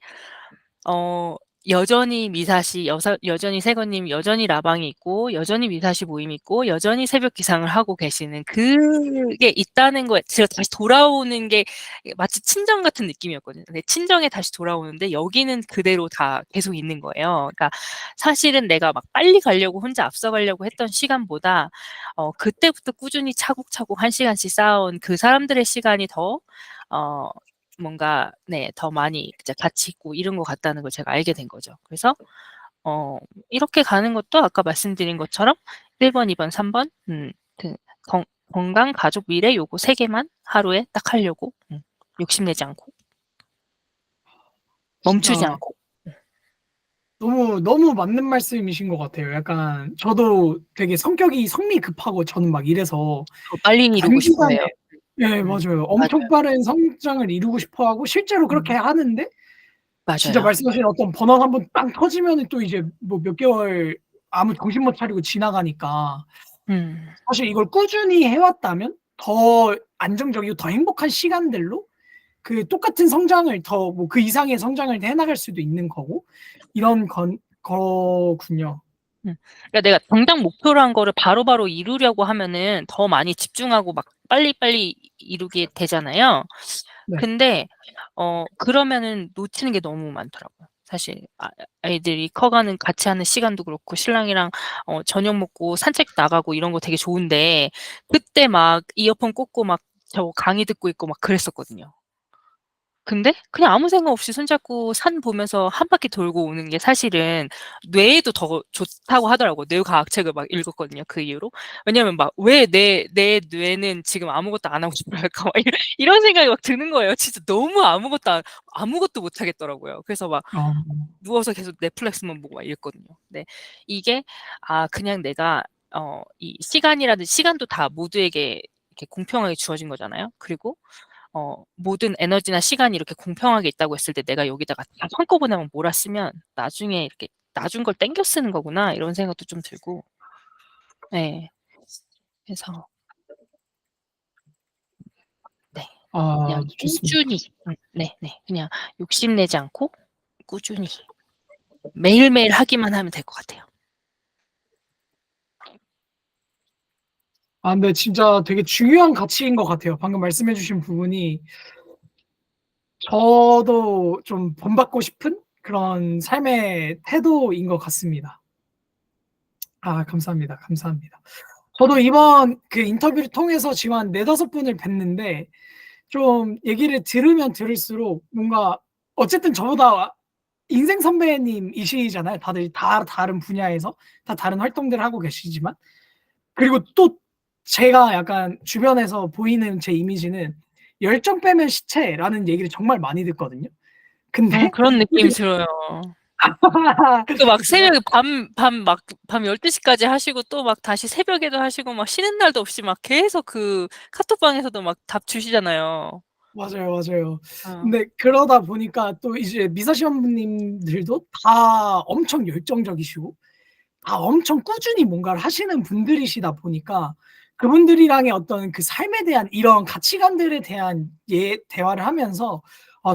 어 여전히 미사시 여전히 세건님 여전히 라방이 있고 여전히 미사시 모임이 있고 여전히 새벽 기상을 하고 계시는 그게 있다는 거에 제가 다시 돌아오는 게 마치 친정 같은 느낌이었거든요. 근데 친정에 다시 돌아오는데 여기는 그대로 다 계속 있는 거예요. 그러니까 사실은 내가 막 빨리 가려고 혼자 앞서가려고 했던 시간보다 그때부터 꾸준히 차곡차곡 1 시간씩 쌓아온 그 사람들의 시간이 더 어 뭔가 네 더 많이 이제 가치 있고 이런 것 같다는 걸 제가 알게 된 거죠. 그래서 어 이렇게 가는 것도 아까 말씀드린 것처럼 1 번, 2 번, 3번 그 건 건강, 가족, 미래 요거 3 개만 하루에 딱 하려고 욕심내지 않고 멈추지
진짜
않고
너무 맞는 말씀이신 것 같아요. 약간 저도 되게 성격이 성미 급하고 저는 막 이래서
더 빨리 이루고 싶어
단기간에
해요.
네 맞아요. 엄청
맞아요.
빠른 성장을 이루고 싶어 하고 실제로 그렇게
음.
하는데 진짜
맞아요.
말씀하신 어떤 번아웃 한번 빵 터지면은 또 이제 뭐 몇 개월 아무 정신 못 차리고 지나가니까
음.
사실 이걸 꾸준히 해 왔다면 더 안정적이고 더 행복한 시간들로 그 똑같은 성장을 더 뭐 그 이상의 성장을 해 나갈 수도 있는 거고 이런 건 거군요.
그러니까 내가 당장 목표로 한 거를 바로바로 이루려고 하면은 더 많이 집중하고 막 빨리빨리 이루게 되잖아요.
네.
근데 그러면은 놓치는 게 너무 많더라고요. 사실 아이들이 커가는 같이 하는 시간도 그렇고 신랑이랑 저녁 먹고 산책 나가고 이런 거 되게 좋은데 그때 막 이어폰 꽂고 막 저 강의 듣고 있고 막 그랬었거든요. 근데 그냥 아무 생각 없이 손잡고 산 보면서 한 바퀴 돌고 오는 게 사실은 뇌에도 더 좋다고 하더라고요. 뇌과학책을 막 읽었거든요, 그 이후로. 왜냐면 막 '왜 내 뇌는 지금 아무것도 안 하고 싶어 할까?' 막 이런 생각이 막 드는 거예요. 진짜 너무 아무것도 못 하겠더라고요. 그래서 막
어.
누워서 계속 넷플릭스만 보고 막 이랬거든요. 근데 이게 그냥 내가 이 시간이라든지 시간도 다 모두에게 이렇게 공평하게 주어진 거잖아요. 그리고 모든 에너지나 시간이 이렇게 공평하게 있다고 했을 때 '내가 여기다가 다 한꺼번에 막 몰아쓰면 나중에 이렇게 나중 걸 땡겨 쓰는 거구나.' 이런 생각도 좀 들고 네. 그래서 네. 그냥
좋습니다.
꾸준히 네네. 그냥 욕심내지 않고 꾸준히 매일매일 하기만 하면 될 것 같아요.
근데 진짜 되게 중요한 가치인 것 같아요. 방금 말씀해 주신 부분이 저도 좀 본받고 싶은 그런 삶의 태도인 것 같습니다. 감사합니다, 감사합니다. 저도 이번 그 인터뷰를 통해서 지금 한 4-5 분을 뵀는데 좀 얘기를 들으면 들을수록 뭔가 어쨌든 저보다 인생 선배님이시잖아요. 다들 다 다른 분야에서 다 다른 활동들을 하고 계시지만. 그리고 또 제가 약간 주변에서 보이는 제 이미지는 "열정 빼면 시체."라는 얘기를 정말 많이 듣거든요. 근데
그런 느낌이 들어요. 그 막
제가
새벽에 밤 12 시까지 하시고 또 막 다시 새벽에도 하시고 막 쉬는 날도 없이 막 계속 그 카톡방에서도 막 답 주시잖아요.
맞아요, 맞아요.
어.
근데 그러다 보니까 또 이제 미사 시험부님들도 다 엄청 열정적이시고 다 엄청 꾸준히 뭔가를 하시는 분들이시다 보니까 그분들이랑의 어떤 그 삶에 대한 이런 가치관들에 대한 대화를 하면서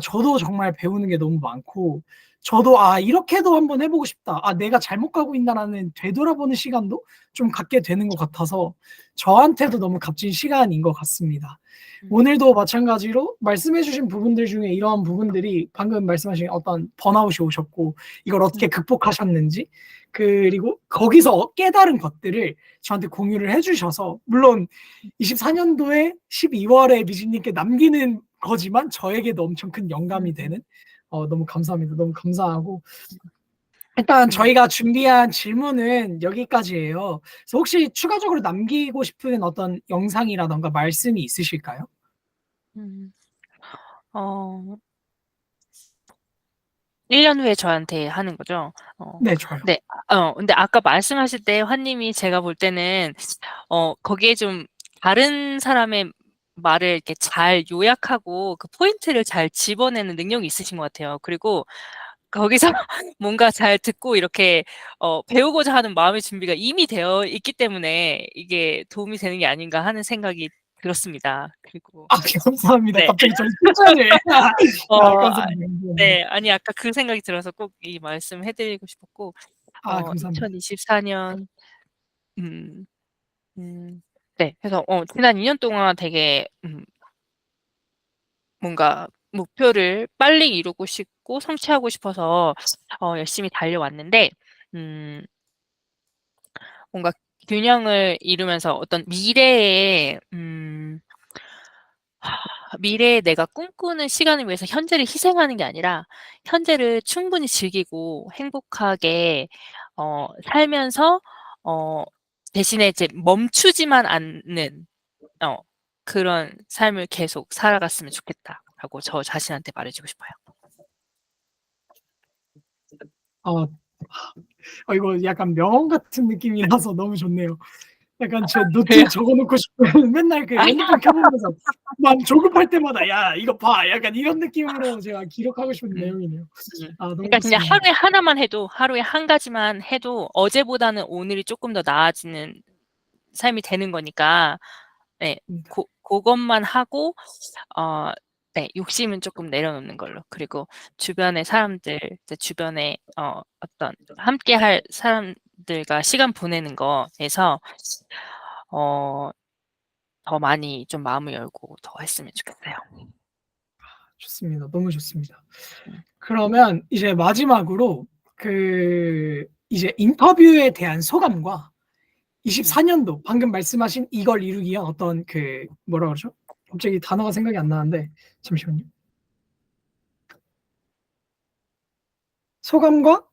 저도 정말 배우는 게 너무 많고 저도 '이렇게도 한번 해 보고 싶다. 내가 잘못 가고 있나.'라는 되돌아보는 시간도 좀 갖게 되는 것 같아서 저한테도 너무 값진 시간인 것 같습니다.
음.
오늘도 마찬가지로 말씀해 주신 부분들 중에 이러한 부분들이 방금 말씀하신 어떤 번아웃이 오셨고 이걸 어떻게
음.
극복하셨는지 그리고 거기서 깨달은 것들을 저한테 공유를 해 주셔서 물론 24 년도에 12 월에 미진님께 남기는 거지만 저에게도 엄청 큰 영감이 되는 너무 감사합니다. 너무 감사하고 일단
음.
저희가 준비한 질문은 여기까지예요. 그래서 혹시 추가적으로 남기고 싶은 어떤 영상이라든가 말씀이 있으실까요?
음. 어 1년 후에 저한테 하는 거죠?
네 좋아요.
네. 근데 아까 말씀하실 때 환님이 제가 볼 때는 거기에 좀 다른 사람의 말을 이렇게 잘 요약하고 그 포인트를 잘 집어내는 능력이 있으신 것 같아요. 그리고 거기서 뭔가 잘 듣고 이렇게 배우고자 하는 마음의 준비가 이미 되어 있기 때문에 이게 도움이 되는 게 아닌가 하는 생각이 들었습니다. 그리고
감사합니다.
네.
갑자기 저를 칭찬을
어 아
감사합니다. 감사합니다.
네. 아니 아까 그 생각이 들어서 꼭 이 말씀해 드리고 싶었고
감사합니다.
2024년 음 음 네. 그래서 지난 2년 동안 되게 뭔가 목표를 빨리 이루고 싶고 성취하고 싶어서 열심히 달려왔는데 음 뭔가 균형을 이루면서 어떤 미래에 내가 꿈꾸는 시간을 위해서 현재를 희생하는 게 아니라 현재를 충분히 즐기고 행복하게 살면서 어 대신에 이제 멈추지만 않는 어 그런 삶을 계속 살아갔으면 좋겠다라고 저 자신한테 말해 주고 싶어요.
어 이거 약간 명언 같은 느낌이라서 너무 좋네요. 약간 제 노트에
그래요?
적어 놓고 싶은 맨날 그 핸드폰 켜 보면서 막 조급할 때마다 "야 이거 봐." 약간 이런 느낌으로 제가 기록하고 싶은
음.
내용이네요. 아 너무
그러니까 그냥
좋습니다.
하루에 하나만 해도 하루에 한 가지만 해도 어제보다는 오늘이 쪼끔 더 나아지는 삶이 되는 거니까 네.
음.
고것만 하고 네 욕심은 쪼끔 내려놓는 걸로. 그리고 주변의 사람들 이제 주변에 어떤 함께할 사람들과 시간 보내는 거에서 더 많이 좀 마음을 열고 더 했으면 좋겠어요.
좋습니다. 너무 좋습니다.
음.
그러면 이제 마지막으로 그 이제 인터뷰에 대한 소감과
음.
24년도 방금 말씀하신 이걸 이루기 위한 어떤 그 뭐라 그러죠? 갑자기 단어가 생각이 안 나는데 잠시만요. 소감과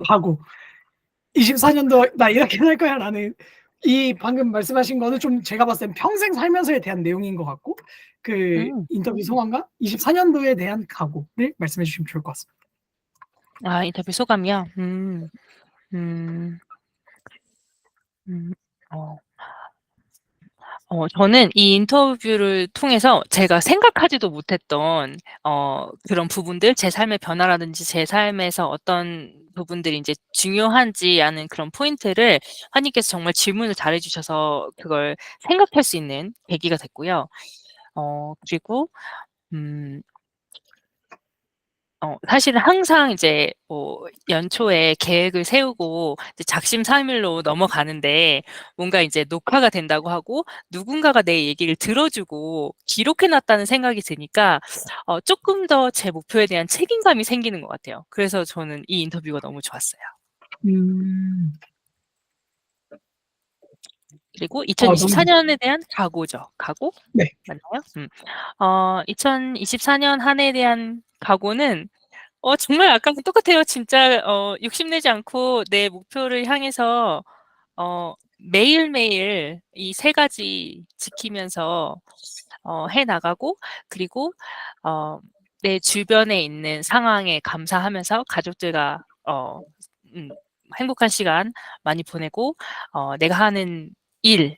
각오. 24년도 '나 이렇게 살 거야.'라는 이 방금 말씀하신 거는 좀 제가 봤을 땐 평생 살면서에 대한 내용인 것 같고 그
음.
인터뷰 소감과 24년도에 대한 각오를 말씀해 주시면 좋을 것 같습니다.
아 인터뷰 소감이요? 음. 음. 어. 저는 이 인터뷰를 통해서 제가 생각하지도 못했던 그런 부분들 제 삶의 변화라든지 제 삶에서 어떤 부분들이 인제 중요한지 아는 그런 포인트를 하니께서 정말 질문을 잘해 주셔서 그걸 생각할 수 있는 계기가 됐고요. 그리고 음 사실은 항상 이제 뭐 연초에 계획을 세우고 이제 작심삼일로 넘어가는데 뭔가 이제 녹화가 된다고 하고 누군가가 내 얘기를 들어 주고 기록해 놨다는 생각이 드니까 쪼끔 더 제 목표에 대한 책임감이 생기는 것 같아요. 그래서 저는 이 인터뷰가 너무 좋았어요.
음.
그리고
너무
2024
좋
년에 대한 각오죠. 각오?
네.
맞나요? 2024년 한 해에 대한 각오는 정말 아까랑 똑같아요. 진짜 욕심내지 않고 내 목표를 향해서 매일매일 이 세 가지 지키면서 해 나가고 그리고 어 내 주변에 있는 상황에 감사하면서 가족들과 음 행복한 시간 많이 보내고 내가 하는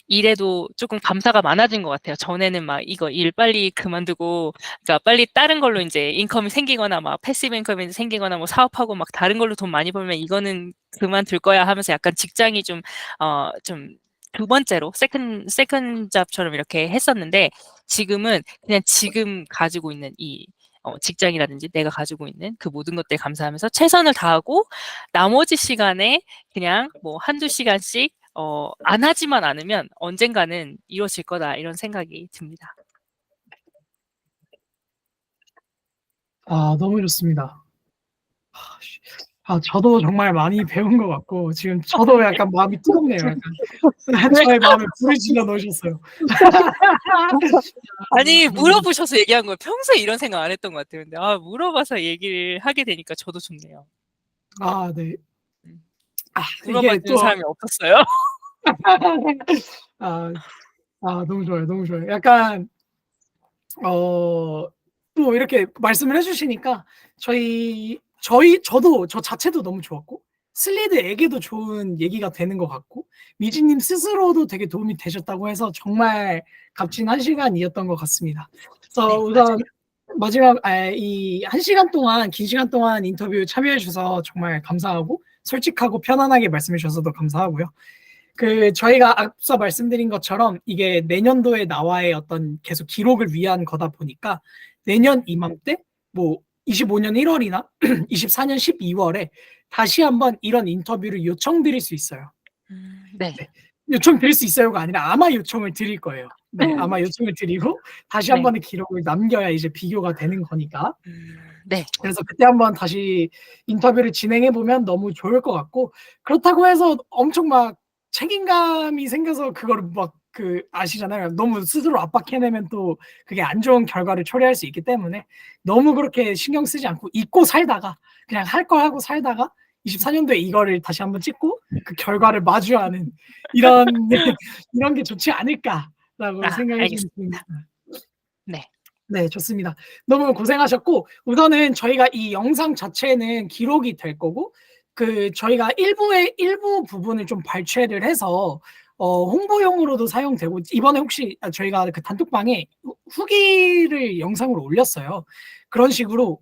일에도 쪼끔 감사가 많아진 것 같아요. 전에는 막 이거 일 빨리 그만두고 그러니까 빨리 다른 걸로 인제 인컴이 생기거나 막 패시브 인컴이 생기거나 뭐 사업하고 막 다른 걸로 돈 많이 벌면 '이거는 그만둘 거야.' 하면서 약간 직장이 좀 두 번째로 세컨 잡처럼 이렇게 했었는데 지금은 그냥 지금 가지고 있는 이 직장이라든지 내가 가지고 있는 그 모든 것들에 감사하면서 최선을 다하고 나머지 시간에 그냥 뭐 1-2 시간씩 안 하지만 않으면 '언젠가는 이루어질 거다.' 이런 생각이 듭니다.
너무 좋습니다. 저도 정말 많이 배운 것 같고 지금 저도 약간 마음이 뜨겁네요 약간. 저의 마음에 불을 질러 넣으셨어요.
아니
너무 좋
물어보셔서 얘기한 거예요. 평소에 이런 생각 안 했던 것 같아요. 근데 물어봐서 얘기를 하게 되니까 저도 좋네요.
네.
음. 물어봐
이게
주는
또
사람이 없었어요.
아 너무 좋아요, 너무 좋아요. 약간 또 이렇게 말씀을 해 주시니까 저도 저 자체도 너무 좋았고 슬리드에게도 좋은 얘기가 되는 것 같고 미지님 스스로도 되게 도움이 되셨다고 해서 정말 값진 1 시간이었던 것 같습니다. 그래서
네
우선
맞아요.
마지막 이 1 시간 동안 긴 시간 동안 인터뷰 참여해 주셔서 정말 감사하고 솔직하고 편안하게 말씀해 주셔서도 감사하고요. 저희가 앞서 말씀드린 것처럼 이게 내년도에 나와의 어떤 계속 기록을 위한 거다 보니까 내년 이맘때 뭐 25년 1 월이나 24년 12 월에 다시 한번 이런 인터뷰를 요청드릴 수 있어요.
네.
네. 요청드릴 수 있어요가 아니라 아마 요청을 드릴 거예요. 네. 아마 요청을 드리고 다시 한
네.
번의 기록을 남겨야 이제 비교가 되는 거니까.
네.
그래서 그때 한번 다시 인터뷰를 진행해 보면 너무 좋을 것 같고 그렇다고 해서 엄청 막 책임감이 생겨서 그거를 막 아시잖아요. 너무 스스로 압박해내면 또 그게 안 좋은 결과를 초래할 수 있기 때문에 너무 그렇게 신경 쓰지 않고 잊고 살다가 그냥 할 거 하고 살다가 24 년도에 이거를 다시 한번 찍고 그 결과를 마주하는 이런 이런 게 좋지 않을까라고 생각이 좀
알겠습니다.
듭니다.
네.
네 좋습니다. 너무 고생하셨고 우선은 저희가 이 영상 자체는 기록이 될 거고 그 저희가 일부 부분을 좀 발췌를 해서 홍보용으로도 사용되고 이번에 혹시 저희가 그 단톡방에 후기를 영상으로 올렸어요. 그런 식으로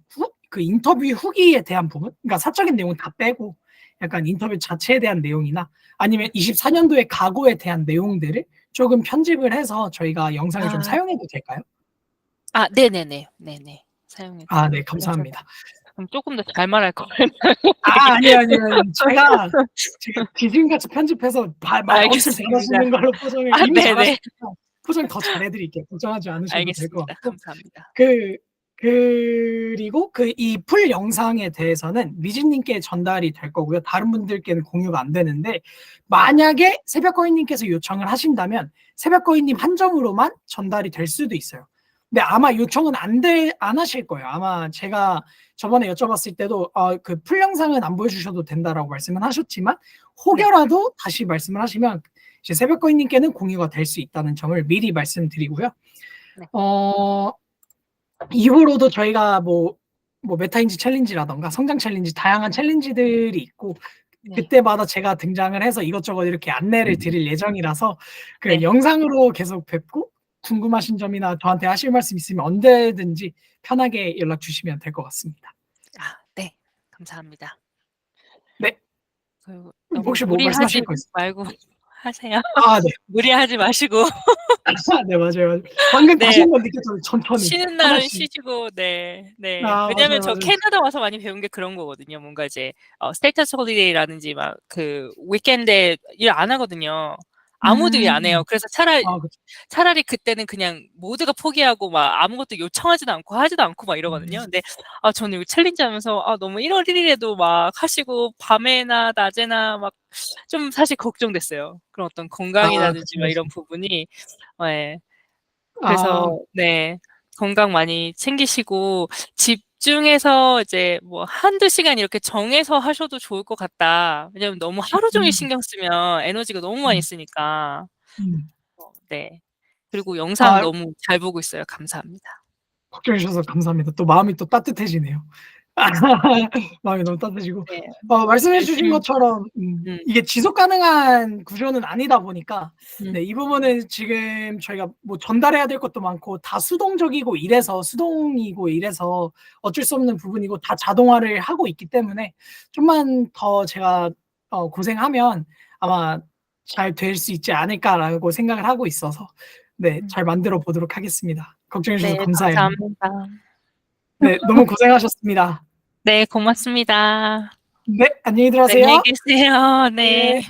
그 인터뷰 후기에 대한 부분, 그러니까 사적인 내용은 다 빼고 약간 인터뷰 자체에 대한 내용이나 아니면 24년도의 각오에 대한 내용들을 조금 편집을 해서 저희가 영상에 좀
아.
사용해도 될까요?
아 네네네. 네네.
아 네.
그래서
감사합니다.
그럼 쪼끔 더 잘 말할 걸 되게
아니에요, 아니에요. 제가 지금같이 편집해서 말 엄청
알겠습니다.
잘하시는 걸로 포장을
아
이미
네네.
잘하시니까 포장 더 잘해 드릴게요. 걱정하지 않으셔도 될 것
알겠습니다.
같고.
감사합니다.
그 그리고 그 이 풀 영상에 대해서는 미진 님께 전달이 될 거고요. 다른 분들께는 공유가 안 되는데 만약에 새벽거인 님께서 요청을 하신다면 새벽거인 님 한정으로만 전달이 될 수도 있어요. 근데 아마 요청은 안 하실 거예요. 아마 제가 저번에 여쭤봤을 때도 그 풀 영상은 안 보여주셔도 된다라고 말씀은 하셨지만
네.
혹여라도 다시 말씀을 하시면 이제 새벽거인 님께는 공유가 될 수 있다는 점을 미리 말씀드리고요.
네.
이후로도 저희가 뭐 메타인지 챌린지라든가 성장 챌린지 다양한 챌린지들이 있고
네.
그때마다 제가 등장을 해서 이것저것 이렇게 안내를 드릴 예정이라서 그
네.
영상으로 계속 뵙고 궁금하신 점이나 저한테 하실 말씀 있으면 언제든지 편하게 연락 주시면 될 것 같습니다.
아 네. 감사합니다.
네.
그리고 너무
혹시 뭐
무리하지
말씀하실 거 있으세요?
말고 하세요.
아 네.
무리하지 마시고.
네 맞아요, 맞아요. 방금 다시
네.
한 번 느꼈잖아요. 천천히
쉬는 날은
하나씩.
쉬시고 네. 네.
아
왜냐면
맞아요,
저
맞아요.
캐나다 와서 많이 배운 게 그런 거거든요. 뭔가 이제 스테이터스 홀리데이라든지 막 그 위켄드에 일 안 하거든요. 아무도 일 안 해요. 그래서
아 그쵸.
차라리 그때는 그냥 모두가 포기하고 막 아무것도 요청하지도 않고 하지도 않고 막 이러거든요. 근데 저는 이 챌린지 하면서 너무 1월 1 일에도 막 하시고 밤에나 낮에나 막 좀 사실 걱정됐어요. 그런 어떤 건강이라든지
그쵸,
막 이런
그쵸.
부분이. 예.
아.
그래서 네. 건강 많이 챙기시고 집중해서 이제 뭐 1-2 시간 이렇게 정해서 하셔도 좋을 것 같다. 왜냐면 너무 하루 종일
음.
신경 쓰면 에너지가 너무 많이
음.
쓰니까.
음.
네. 그리고 영상
아
너무 잘 보고 있어요. 감사합니다.
걱정해 주셔서 감사합니다. 또 마음이 또 따뜻해지네요. 마음이 너무 따뜻해지고
네.
말씀해 주신
열심히
것처럼
음.
이게 지속 가능한 구조는 아니다 보니까
음.
네 이 부분은 지금 저희가 뭐 전달해야 될 것도 많고 다 수동적이고 수동이고 이래서 어쩔 수 없는 부분이고 다 자동화를 하고 있기 때문에 좀만 더 제가 고생하면 아마 '잘 될 수 있지 않을까.'라고 생각을 하고 있어서 네
음.
잘 만들어 보도록 하겠습니다. 걱정해
네.
주셔서 감사해요.
감사합니다.
네 너무 고생하셨습니다.
네. 고맙습니다.
네 안녕히
네. 안녕히
들어가세요.
계세요. 네.
네.